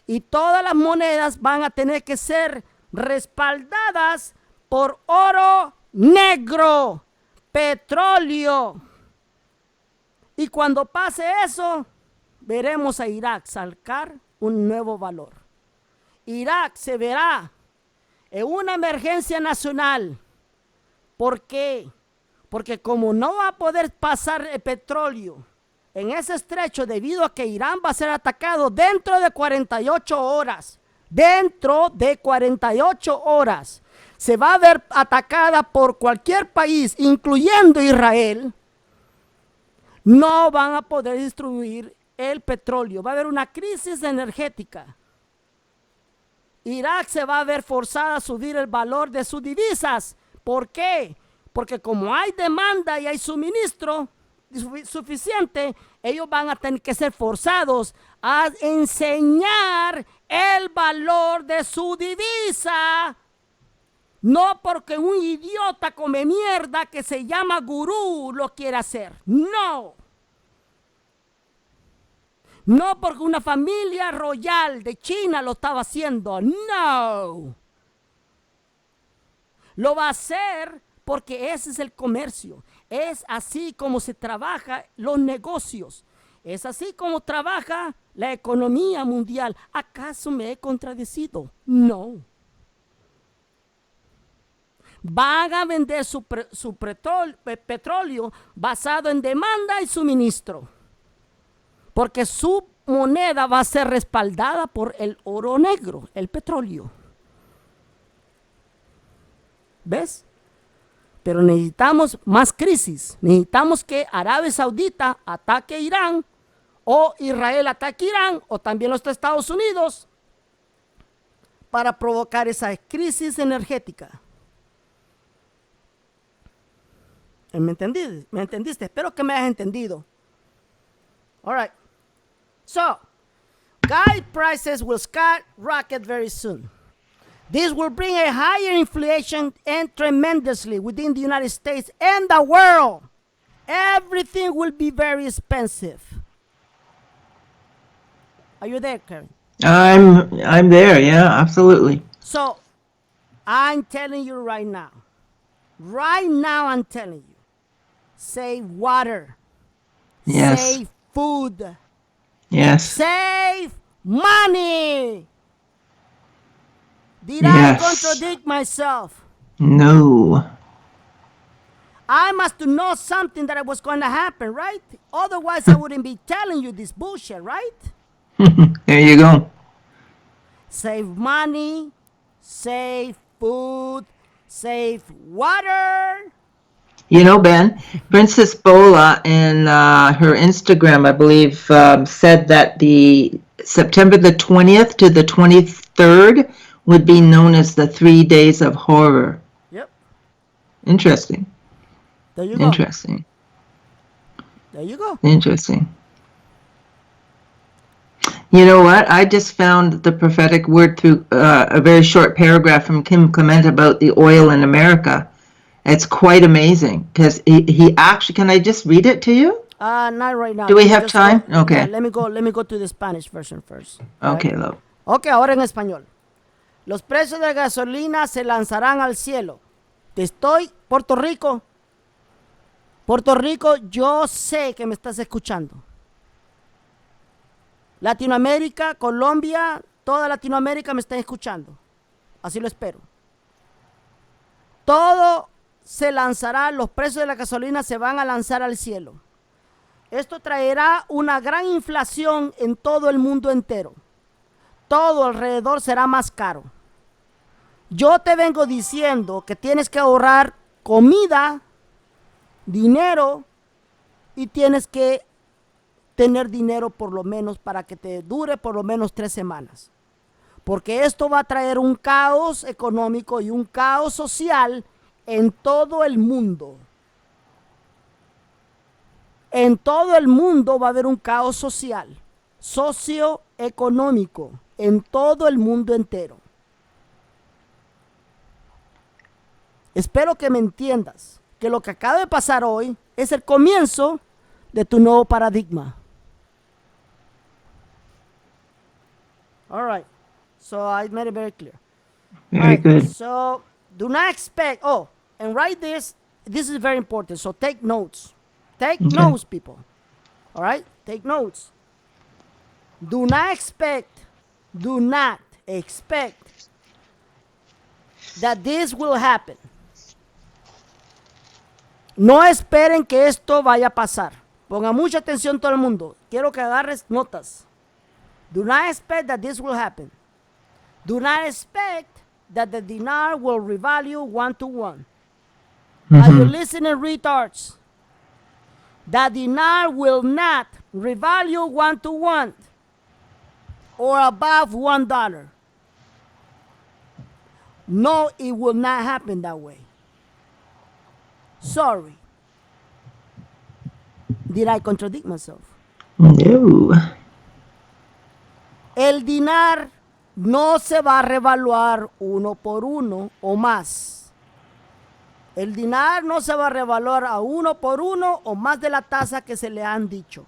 Y todas las monedas van a tener que ser respaldadas por oro negro, petróleo. Y cuando pase eso, veremos a Irak sacar un nuevo valor. Irak se verá en una emergencia nacional. ¿Por qué? Porque como no va a poder pasar el petróleo en ese estrecho debido a que Irán va a ser atacado dentro de 48 horas. Dentro de 48 horas. Se va a ver atacada por cualquier país, incluyendo Israel. No van a poder distribuir el petróleo. Va a haber una crisis energética. Irak se va a ver forzada a subir el valor de sus divisas. ¿Por qué? Porque como hay demanda y hay suministro suficiente, ellos van a tener que ser forzados a enseñar el valor de su divisa. No porque un idiota come mierda que se llama gurú lo quiere hacer. No. No porque una familia royal de China lo estaba haciendo. No. Lo va a hacer porque ese es el comercio. Es así como se trabaja los negocios. Es así como trabaja la economía mundial. ¿Acaso me he contradecido? No. Van a vender su petróleo basado en demanda y suministro. Porque su moneda va a ser respaldada por el oro negro, el petróleo. ¿Ves? Pero necesitamos más crisis. Necesitamos que Arabia Saudita ataque a Irán, o Israel ataque a Irán, o también los Estados Unidos, para provocar esa crisis energética. ¿Me entendiste? ¿Me entendiste? Espero que me hayas entendido. All right. So, gas prices will skyrocket very soon. This will bring a higher inflation and tremendously within the United States and the world. Everything will be very expensive. Are you there, Karen? I'm there. Yeah, absolutely. So, I'm telling you right now. Right now, I'm telling you. Save water. Yes. Save food. Yes. Save money. Did Yes. I contradict myself? No. I must know something that was going to happen, right? Otherwise, I wouldn't be telling you this bullshit, right? There you go. Save money, save food, save water. You know, Ben, Princess Bola in her Instagram, I believe, said that the September the 20th to the 23rd would be known as the 3 days of horror. Yep. Interesting. There you go. Interesting. There you go. Interesting. You know what? I just found the prophetic word through a very short paragraph from Kim Clement about the oil in America. It's quite amazing because he actually, can I just read it to you? Not right now. Do we Let me have just time? go- Okay. yeah, let me go to the Spanish version first. Okay, Right? love. Ok, ahora en español. Los precios de gasolina se lanzarán al cielo. Puerto Rico. Puerto Rico, yo sé que me estás escuchando. Latinoamérica, Colombia, toda Latinoamérica me está escuchando. Así lo espero. Todo se lanzará, los precios de la gasolina se van a lanzar al cielo. Esto traerá una gran inflación en todo el mundo entero. Todo alrededor será más caro. Yo te vengo diciendo que tienes que ahorrar comida, dinero, y tienes que tener dinero por lo menos para que te dure por lo menos 3 semanas. Porque esto va a traer un caos económico y un caos social en todo el mundo. En todo el mundo va a haber un caos social, socioeconómico, en todo el mundo entero. Espero que me entiendas que lo que acaba de pasar hoy es el comienzo de tu nuevo paradigma. All right. So I made it very clear. Very Alright, good. So do not expect. Oh, and write this. This is very important. So take notes. Take Okay. notes, people. All right? Take notes. Do not expect that this will happen. No esperen que esto vaya a pasar. Ponga mucha atención todo el mundo. Quiero que agarres notas. Do not expect that this will happen. Do not expect that the dinar will revalue 1 to 1. Are you listening, retards? The dinar will not revalue 1 to 1 or above $1. No, it will not happen that way. Sorry. Did I contradict myself? No. El dinar no se va a revaluar 1 por 1 o más. El dinar no se va a revaluar a 1 por 1 o más de la tasa que se le han dicho.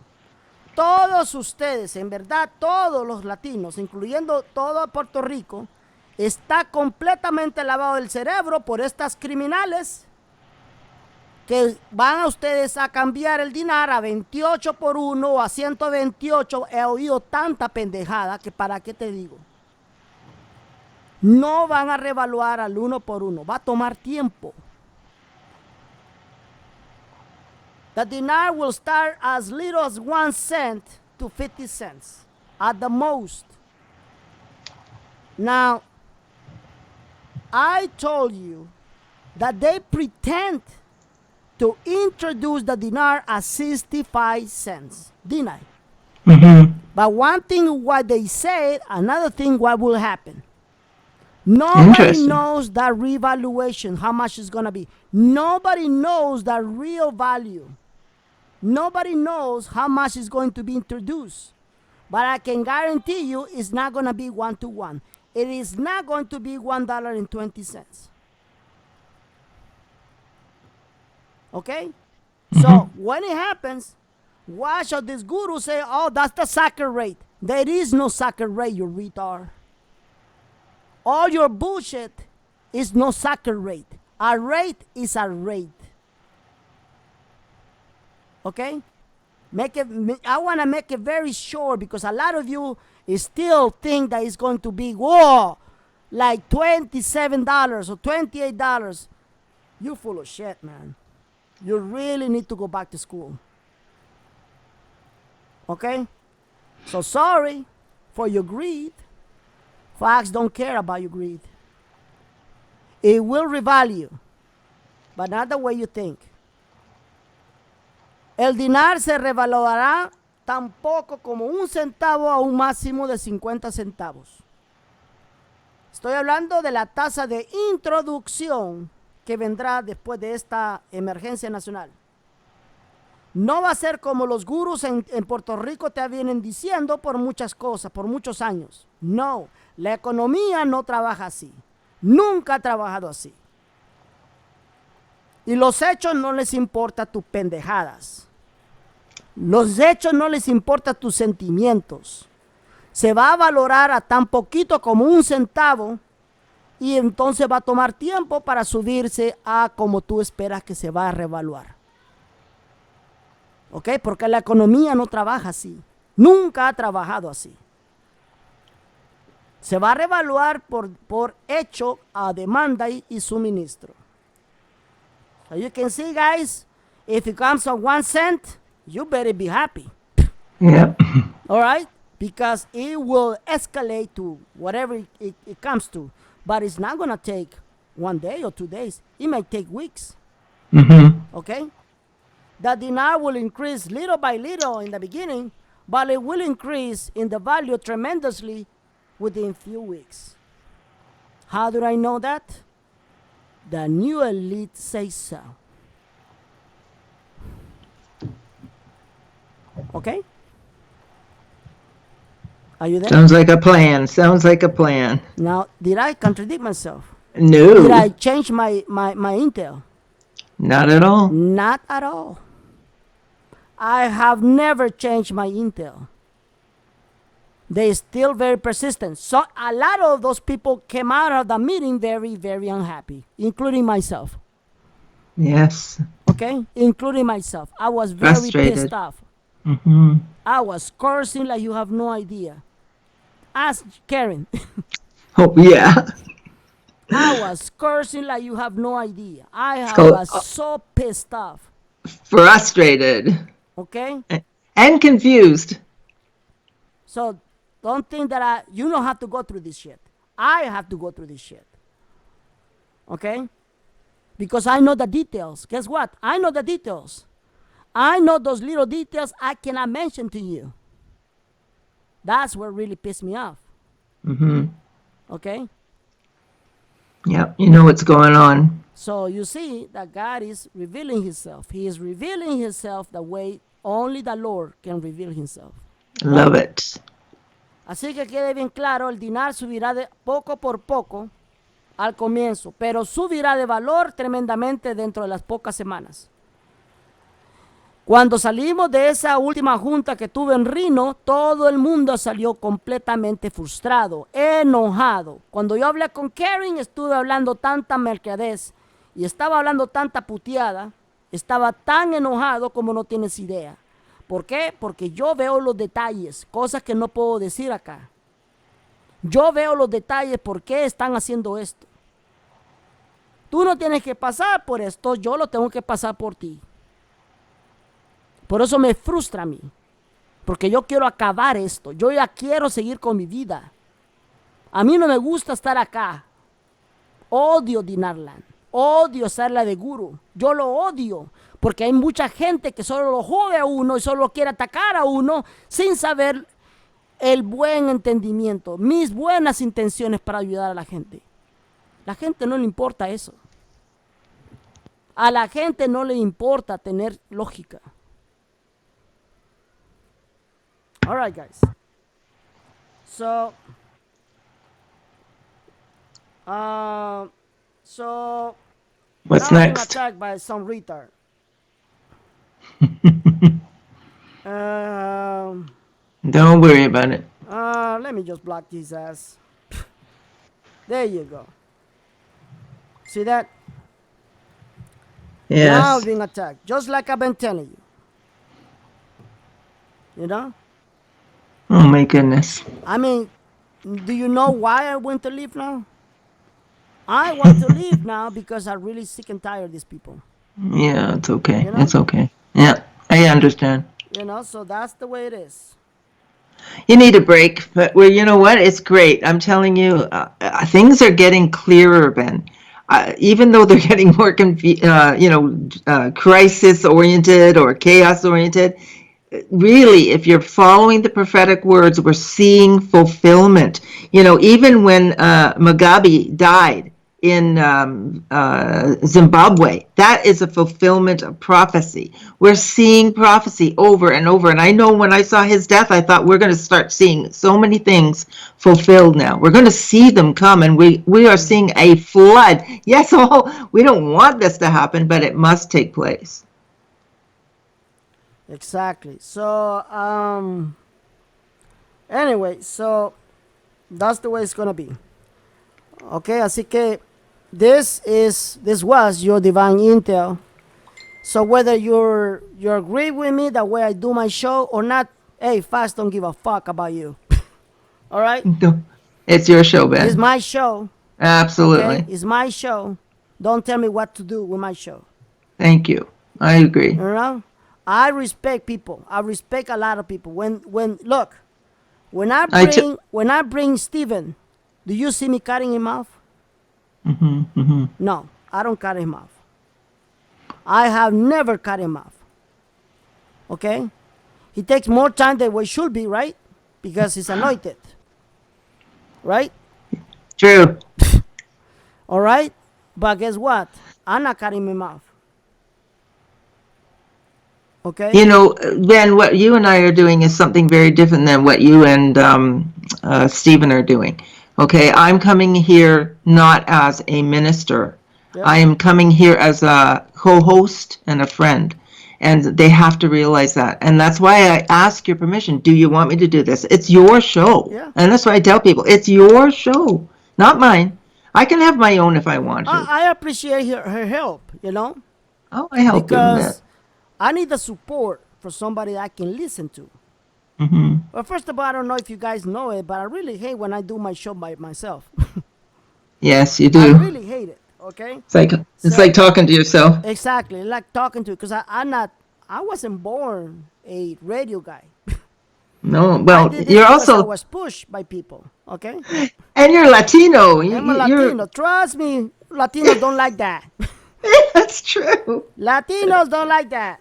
Todos ustedes, en verdad, todos los latinos, incluyendo todo Puerto Rico, está completamente lavado del cerebro por estas criminales que van a ustedes a cambiar el dinar a 28 por 1 o a 128. He oído tanta pendejada que para qué te digo. No van a revaluar al 1 por 1. Va a tomar tiempo. The dinar will start as little as 1 cent to 50 cents at the most. Now, I told you that they pretend to introduce the dinar as 65 cents. Dinar. But one thing what they say, another thing what will happen. Nobody knows that revaluation, how much it's going to be. Nobody knows the real value. Nobody knows how much is going to be introduced. But I can guarantee you it's not going to be 1-to-1. It is not going to be $1.20. Okay? So when it happens, watch out this guru say, oh, that's the soccer rate. There is no soccer rate, you retard. All your bullshit is no soccer rate. A rate is a rate. Okay? I want to make it very short because a lot of you still think that it's going to be, whoa, like $27 or $28. You're full of shit, man. You really need to go back to school. Okay? So sorry for your greed. Facts don't care about your greed. It will revalue, but not the way you think. El dinar se revalorará tan poco como un centavo a un máximo de 50 centavos. Estoy hablando de la tasa de introducción que vendrá después de esta emergencia nacional. No va a ser como los gurús en Puerto Rico te vienen diciendo por muchas cosas, por muchos años. No, la economía no trabaja así. Nunca ha trabajado así. Y los hechos no les importa tus pendejadas. Los hechos no les importa tus sentimientos. Se va a valorar a tan poquito como un centavo y entonces va a tomar tiempo para subirse a como tú esperas que se va a revaluar. ¿Ok? Porque la economía no trabaja así. Nunca ha trabajado así. Se va a revaluar por hecho a demanda y suministro. So you can see, guys, if it comes on 1 cent, you better be happy. Yeah. All right? Because it will escalate to whatever it comes to. But it's not going to take 1 day or 2 days. It might take weeks. Okay? The dinar will increase little by little in the beginning, but it will increase in the value tremendously within few weeks. How do I know that? The new elite say so. Okay? Are you there? Sounds like a plan. Sounds like a plan. Now, did I contradict myself? No. Did I change my intel? Not at all. Not at all. I have never changed my intel. They're still very persistent. So a lot of those people came out of the meeting very, very unhappy, including myself. Yes. Okay? Including myself. I was very Frustrated. pissed off. Mm-hmm. I was cursing like you have no idea. Ask Karen. Oh, yeah. I was cursing like you have no idea. I called- was so pissed off. Frustrated. Okay? And confused. So don't think that you don't have to go through this shit. I have to go through this shit. Okay? Because I know the details. Guess what? I know the details. I know those little details I cannot mention to you. That's what really pissed me off. Mm-hmm. Okay? Yep. You know what's going on. So you see that God is revealing himself. He is revealing himself the way only the Lord can reveal himself. Love it. Así que quede bien claro, el dinar subirá de poco por poco al comienzo, pero subirá de valor tremendamente dentro de las pocas semanas. Cuando salimos de esa última junta que tuve en Reno, todo el mundo salió completamente frustrado, enojado. Cuando yo hablé con Karen, estuve hablando tanta mercadez y estaba hablando tanta puteada, estaba tan enojado como no tienes idea. ¿Por qué? Porque yo veo los detalles, cosas que no puedo decir acá. Yo veo los detalles, por qué están haciendo esto. Tú no tienes que pasar por esto, yo lo tengo que pasar por ti. Por eso me frustra a mí, porque yo quiero acabar esto, yo ya quiero seguir con mi vida. A mí no me gusta estar acá. Odio Dinarland, Odio usarla de guru. Yo lo odio. Porque hay mucha gente que solo lo jode a uno y solo quiere atacar a uno sin saber el buen entendimiento, mis buenas intenciones para ayudar a la gente. La gente no le importa eso. A la gente no le importa tener lógica. All right, guys. So, so What's now I'm being next? attacked by some retard. Don't worry about it. Let me just block his ass. There you go. See that? Now I'm Yes. being attacked, just like I've been telling you. You know? Oh my goodness. I mean, do you know why I want to leave now? I want to leave now because I'm really sick and tired of these people. Yeah, it's okay. You know? It's okay. Yeah, I understand. You know, so that's the way it is. You need a break, but well, you know what? It's great. I'm telling you, things are getting clearer, Ben. Even though they're getting more crisis oriented or chaos oriented, really, if you're following the prophetic words, we're seeing fulfillment. You know, even when Mugabe died in Zimbabwe, that is a fulfillment of prophecy. We're seeing prophecy over and over. And I know when I saw his death, I thought we're going to start seeing so many things fulfilled now. We're going to see them come, and we are seeing a flood. Yes, we don't want this to happen, but it must take place. Exactly. So, anyway, so that's the way it's gonna be. Okay, así que this was your divine intel. So whether you agree with me the way I do my show or not, hey, Fast don't give a fuck about you. All right, It's your show, Ben. it's my show. Absolutely. Okay, it's my show. Don't tell me what to do with my show. Thank you. I agree. You know, I respect people. I respect a lot of people. When look, when I bring Steven, do you see me cutting him off? No, I don't cut him off. I have never cut him off. Okay, he takes more time than what it should be, right? Because he's anointed, right? True. All right, but guess what? I'm not cutting him off. Okay. You know, Ben, what you and I are doing is something very different than what you and Stephen are doing. Okay, I'm coming here not as a minister. Yep. I am coming here as a co-host and a friend. And they have to realize that. And that's why I ask your permission. Do you want me to do this? It's your show. Yeah. And that's why I tell people, it's your show, not mine. I can have my own if I want to. I appreciate her help, you know, Oh, I help you with because that. I need the support for somebody I can listen to. Well, first of all, I don't know if you guys know it, but I really hate when I do my show by myself. Yes, you I do. really hate it. Okay. It's like talking to yourself. Exactly, like talking to, because I wasn't born a radio guy. No, I well, did this you're because I also, was pushed by people. Okay. and you're Latino. I'm a Latino. Trust me, Latinos don't like that. That's true. Latinos don't like that.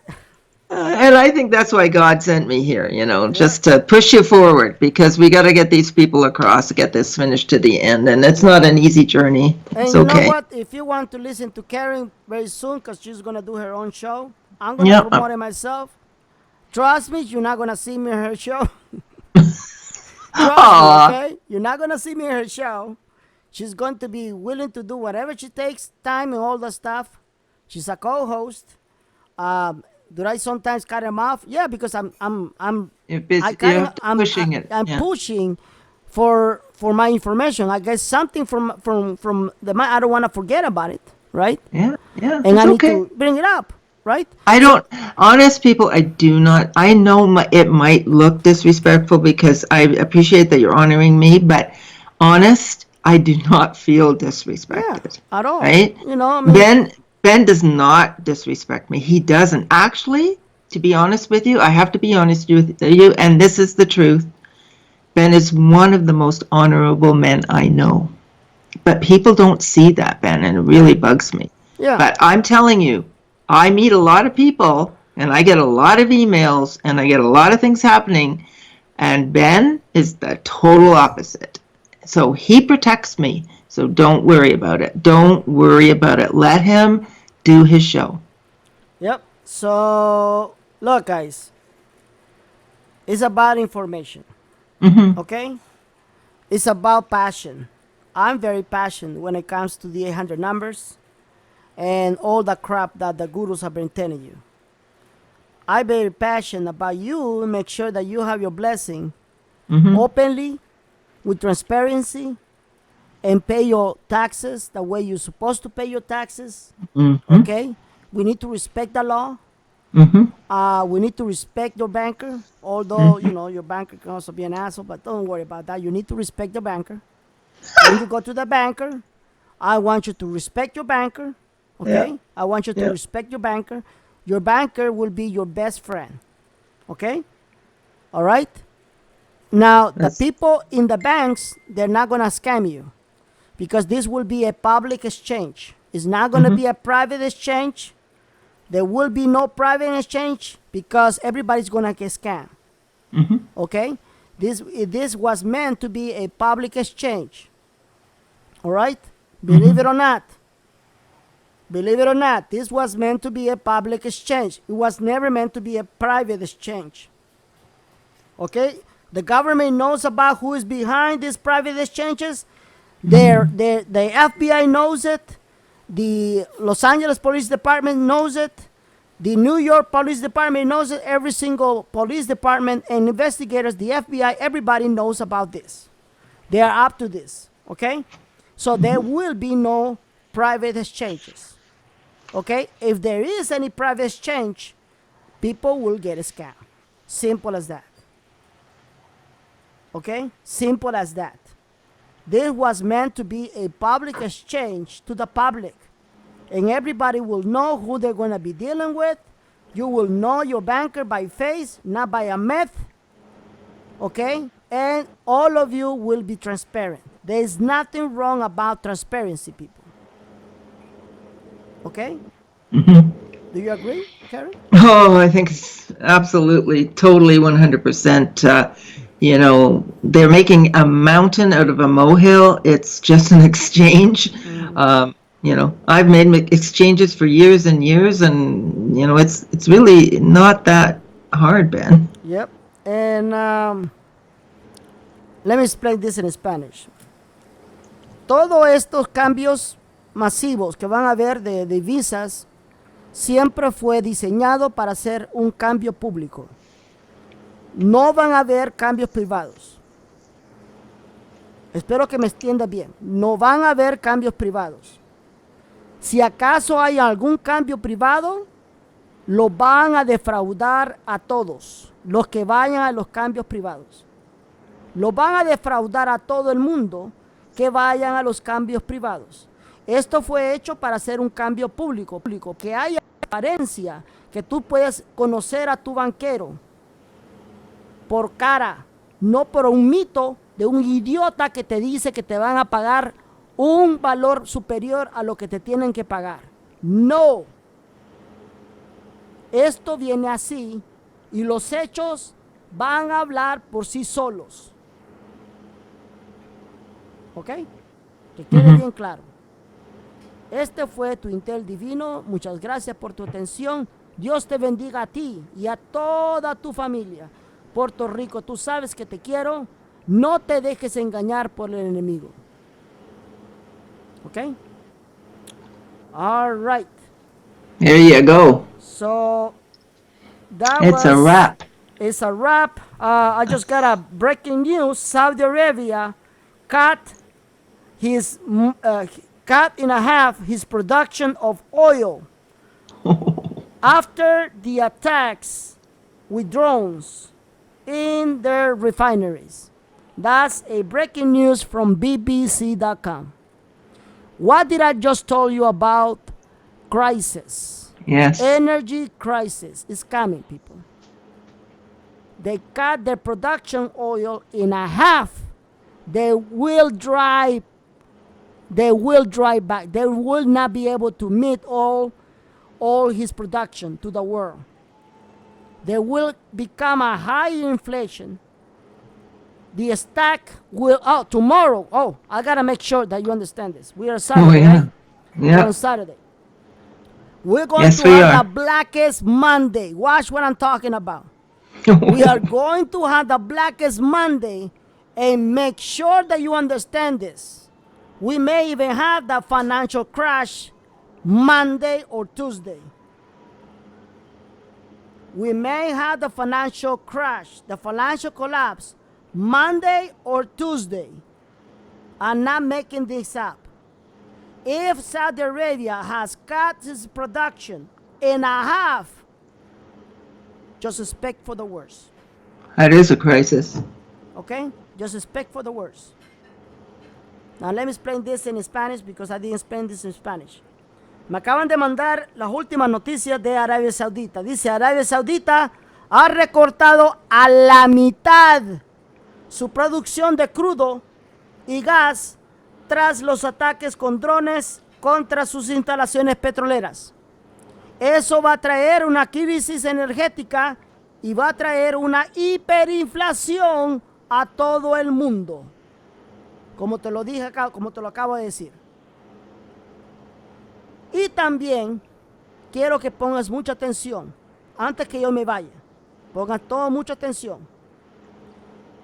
And I think that's why God sent me here, you know, just to push you forward, because we got to get these people across, get this finished to the end. And it's not an easy journey. And It's you okay. know what? If you want to listen to Karen very soon, because she's going to do her own show, I'm going to Yeah. promote it myself. Trust me, you're not going to see me in her show. Trust Aw. me, okay? You're not going to see me in her show. She's going to be willing to do whatever she takes, time and all the stuff. She's a co-host. Do I sometimes cut him off? Yeah, because I'm You're busy. I cut You're him, pushing it. I'm Yeah. pushing for my information. I guess something from the mind. I don't want to forget about it, right? Yeah. Yeah. And It's I need okay. to bring it up, right? I don't, honest people, I do not, I know it might look disrespectful because I appreciate that you're honoring me, but honest, I do not feel Yeah, disrespected. at all. Right? You know, I mean, Ben does not disrespect me. He doesn't. Actually, to be honest with you, I have to be honest with you, and this is the truth. Ben is one of the most honorable men I know. But people don't see that, Ben, and it really bugs me. Yeah. But I'm telling you, I meet a lot of people and I get a lot of emails and I get a lot of things happening. And Ben is the total opposite. So he protects me. So don't worry about it. Don't worry about it. Let him do his show. Yep. So look, guys, it's about information. Mm-hmm. Okay. It's about passion. I'm very passionate when it comes to the 800 numbers and all the crap that the gurus have been telling you. I'm very passionate about you. Make sure that you have your blessing Mm-hmm. openly, with transparency, and pay your taxes the way you're supposed to pay your taxes. Mm-hmm. Okay? We need to respect the law. Mm-hmm. We need to respect your banker, although, Mm-hmm. your banker can also be an asshole, but don't worry about that. You need to respect the banker. When you go to the banker, I want you to respect your banker. Yeah. Okay? I want you to Yeah. respect your banker. Your banker will be your best friend. Okay? All right? Now, the That's people in the banks, they're not going to scam you because this will be a public exchange. It's not going to mm-hmm. be a private exchange. There will be no private exchange because everybody's going to get scammed. Mm-hmm. Okay? This was meant to be a public exchange. All right? Believe it Mm-hmm. or not. Believe it or not, this was meant to be a public exchange. It was never meant to be a private exchange. Okay? The government knows about who is behind these private exchanges. The FBI knows it. The Los Angeles Police Department knows it. The New York Police Department knows it. Every single police department and investigators, the FBI, everybody knows about this. They are up to this. Okay? So there will be no private exchanges. Okay? If there is any private exchange, people will get scammed. Simple as that. Okay? Simple as that. This was meant to be a public exchange to the public. And everybody will know who they're going to be dealing with. You will know your banker by face, not by a myth. Okay? And all of you will be transparent. There is nothing wrong about transparency, people. Okay? Mm-hmm. Do you agree, Karen? Oh, I think it's absolutely, totally 100%. They're making a mountain out of a molehill. It's just an exchange. Mm-hmm. I've made exchanges for years and years, and it's really not that hard, Ben. Yep. And let me explain this in Spanish. Todos estos cambios masivos que van a haber de divisas siempre fue diseñado para ser un cambio público. No van a haber cambios privados. Espero que me entienda bien. No van a haber cambios privados. Si acaso hay algún cambio privado, lo van a defraudar a todos los que vayan a los cambios privados. Lo van a defraudar a todo el mundo que vayan a los cambios privados. Esto fue hecho para hacer un cambio público, que haya transparencia, que tú puedas conocer a tu banquero por cara, no por un mito de un idiota que te dice que te van a pagar un valor superior a lo que te tienen que pagar. No. Esto viene así y los hechos van a hablar por sí solos. ¿Ok? Que quede Mm-hmm. bien claro. Este fue tu Intel Divino. Muchas gracias por tu atención. Dios te bendiga a ti y a toda tu familia. Puerto Rico, tú sabes que te quiero. No te dejes engañar por el enemigo. ¿Ok? All right. There you go. So that It's a was wrap. it's a wrap. I just got a breaking news. Saudi Arabia cut his cut in a half his production of oil after the attacks with drones in their refineries. That's a breaking news from BBC.com. What did I just tell you about crisis? Yes. Energy crisis is coming, people. They cut their production oil in a half. They will drive they will dry back. They will not be able to meet all his production to the world. There will become a higher inflation. The stack will, tomorrow, I gotta make sure that you understand this. We are Oh, Saturday, yeah. right? We're on Yep. Saturday. We're going Yes, to we have are. the blackest Monday. Watch what I'm talking about. We are going to have the blackest Monday, and make sure that you understand this. We may even have the financial crash Monday or Tuesday. We may have the financial crash, the financial collapse Monday or Tuesday. I'm not making this up. If Saudi Arabia has cut its production in a half, just expect for the worst. That is a crisis. Okay? Just expect for the worst. Now let me explain this in Spanish because I didn't explain this in Spanish. Me acaban de mandar las últimas noticias de Arabia Saudita. Dice, Arabia Saudita ha recortado a la mitad su producción de crudo y gas tras los ataques con drones contra sus instalaciones petroleras. Eso va a traer una crisis energética y va a traer una hiperinflación a todo el mundo. Como te lo dije acá, como te lo acabo de decir. Y también quiero que pongas mucha atención antes que yo me vaya. Pongan todo mucha atención.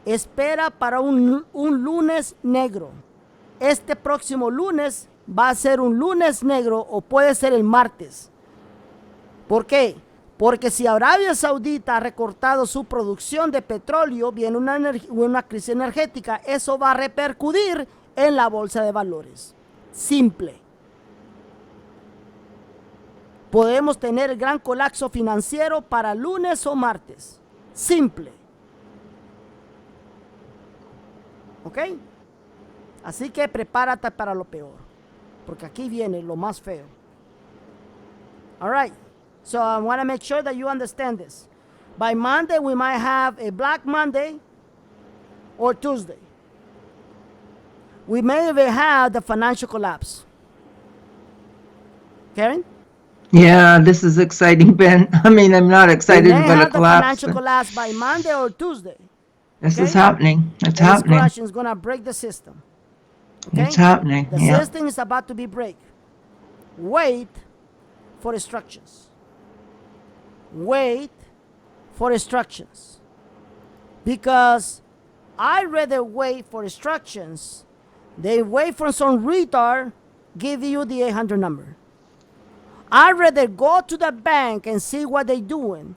Espera para un lunes negro. Este próximo lunes va a ser un lunes negro o puede ser el martes. ¿Por qué? Porque si Arabia Saudita ha recortado su producción de petróleo, viene una crisis energética, eso va a repercutir en la bolsa de valores. Simple. Podemos tener el gran colapso financiero para lunes o martes. Simple. ¿Ok? Así que prepárate para lo peor. Porque aquí viene lo más feo. All right. So I want to make sure that you understand this. By Monday, we might have a Black Monday or Tuesday. We may even have the financial collapse. Karen? Yeah, this is exciting, Ben. I mean, I'm not We excited may about a have the collapse, financial but collapse by Monday or Tuesday. this Okay? is happening. It's And this happening. crash is going to break the system. Okay? It's happening. The Yeah. system is about to be break. Wait for instructions. Wait for instructions. Because I rather wait for instructions. They wait for some retard give you the 800 number. I'd rather go to the bank and see what they're doing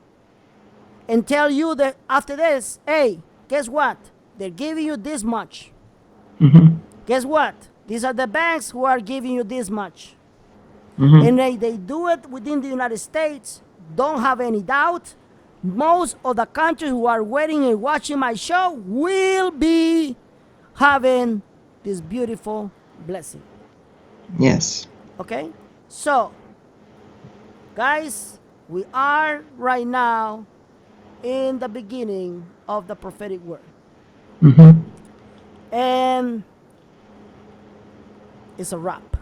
and tell you that after this, hey, guess what? They're giving you this much. Mm-hmm. Guess what? These are the banks who are giving you this much. Mm-hmm. And they do it within the United States. Don't have any doubt. Most of the countries who are waiting and watching my show will be having this beautiful blessing. Yes. Okay? So, guys, we are right now in the beginning of the prophetic word. Mm-hmm. And it's a wrap.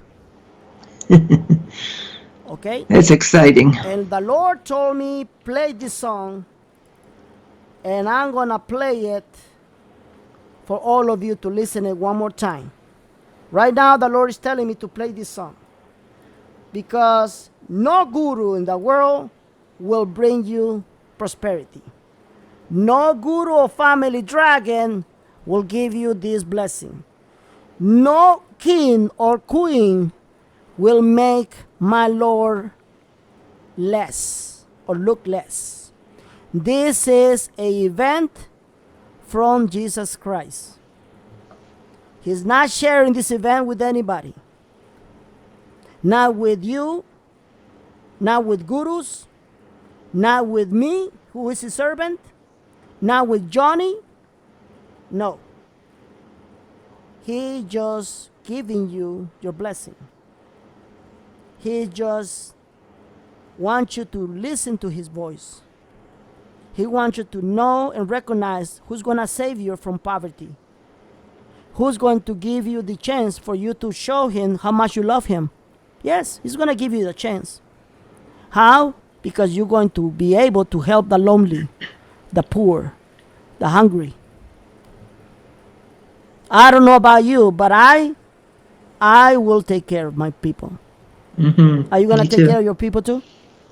Okay? It's exciting. And the Lord told me, play this song, and I'm gonna play it for all of you to listen it one more time. Right now, the Lord is telling me to play this song because no guru in the world will bring you prosperity. No guru or family dragon will give you this blessing. No king or queen will make my Lord less or look less. This is an event from Jesus Christ. He's not sharing this event with anybody. Not with you, not with gurus, not with me, who is his servant, not with Johnny. No. He just giving you your blessing. He just wants you to listen to his voice. He wants you to know and recognize who's going to save you from poverty. who's going to give you the chance for you to show him how much you love him? Yes, he's going to give you the chance. How? Because you're going to be able to help the lonely, the poor, the hungry. I don't know about you, but I will take care of my people. Are you going to take care of your people too?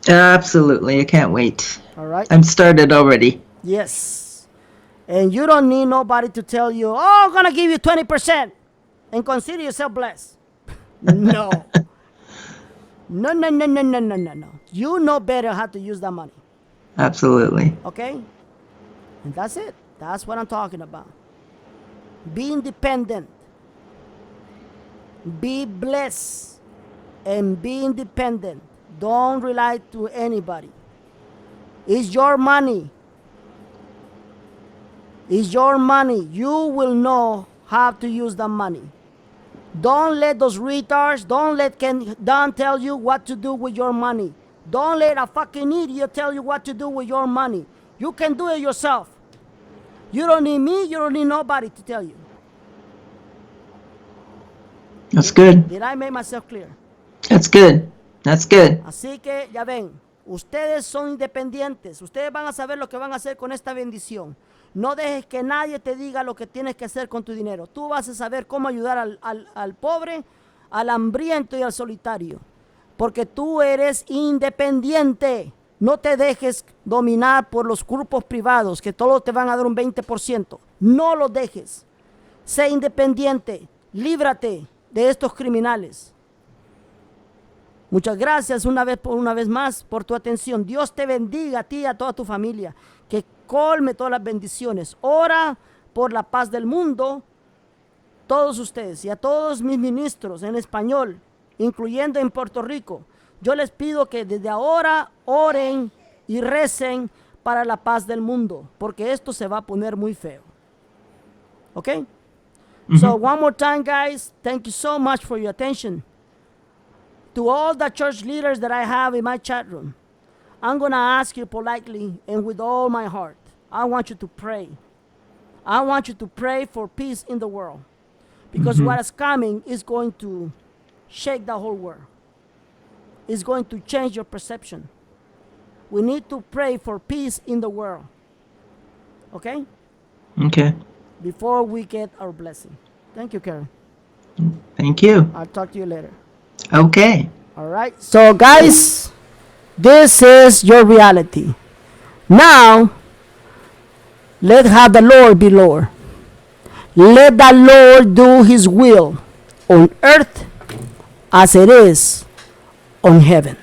Absolutely. I can't wait. All right. I'm started already. Yes. And you don't need nobody to tell you, oh, I'm going to give you 20% and consider yourself blessed. No. No, no, no, no, no, no, no, no. You know better how to use that money. Absolutely. Okay? And that's it. That's what I'm talking about. Be independent. Be blessed. And be independent. Don't rely to anybody. It's your money. It's your money. You will know how to use the money. Don't let those retards, don't let Don tell you what to do with your money. Don't let a fucking idiot tell you what to do with your money. You can do it yourself. You don't need me, you don't need nobody to tell you. That's good. Did I make myself clear? That's good. That's good. Así que ya ven, ustedes son independientes. Ustedes van a saber lo que van a hacer con esta bendición. No dejes que nadie te diga lo que tienes que hacer con tu dinero. Tú vas a saber cómo ayudar al pobre, al hambriento y al solitario. Porque tú eres independiente. No te dejes dominar por los grupos privados que todos te van a dar un 20%. No lo dejes. Sé independiente. Líbrate de estos criminales. Muchas gracias una vez más por tu atención. Dios te bendiga a ti y a toda tu familia. Que colme todas las bendiciones. Ora por la paz del mundo, todos ustedes y a todos mis ministros en español, incluyendo en Puerto Rico. Yo les pido que desde ahora oren y recen para la paz del mundo, porque esto se va a poner muy feo. Okay? So one more time, guys, thank you so much for your attention. To all the church leaders that I have in my chat room, I'm going to ask you politely and with all my heart. I want you to pray. I want you to pray for peace in the world. Because what is coming is going to shake the whole world. It's going to change your perception. We need to pray for peace in the world. Okay? Okay. Before we get our blessing. Thank you, Karen. Thank you. I'll talk to you later. Okay. All right. So, guys, this is your reality. Now, let have the Lord be Lord. Let the Lord do his will on earth as it is on heaven.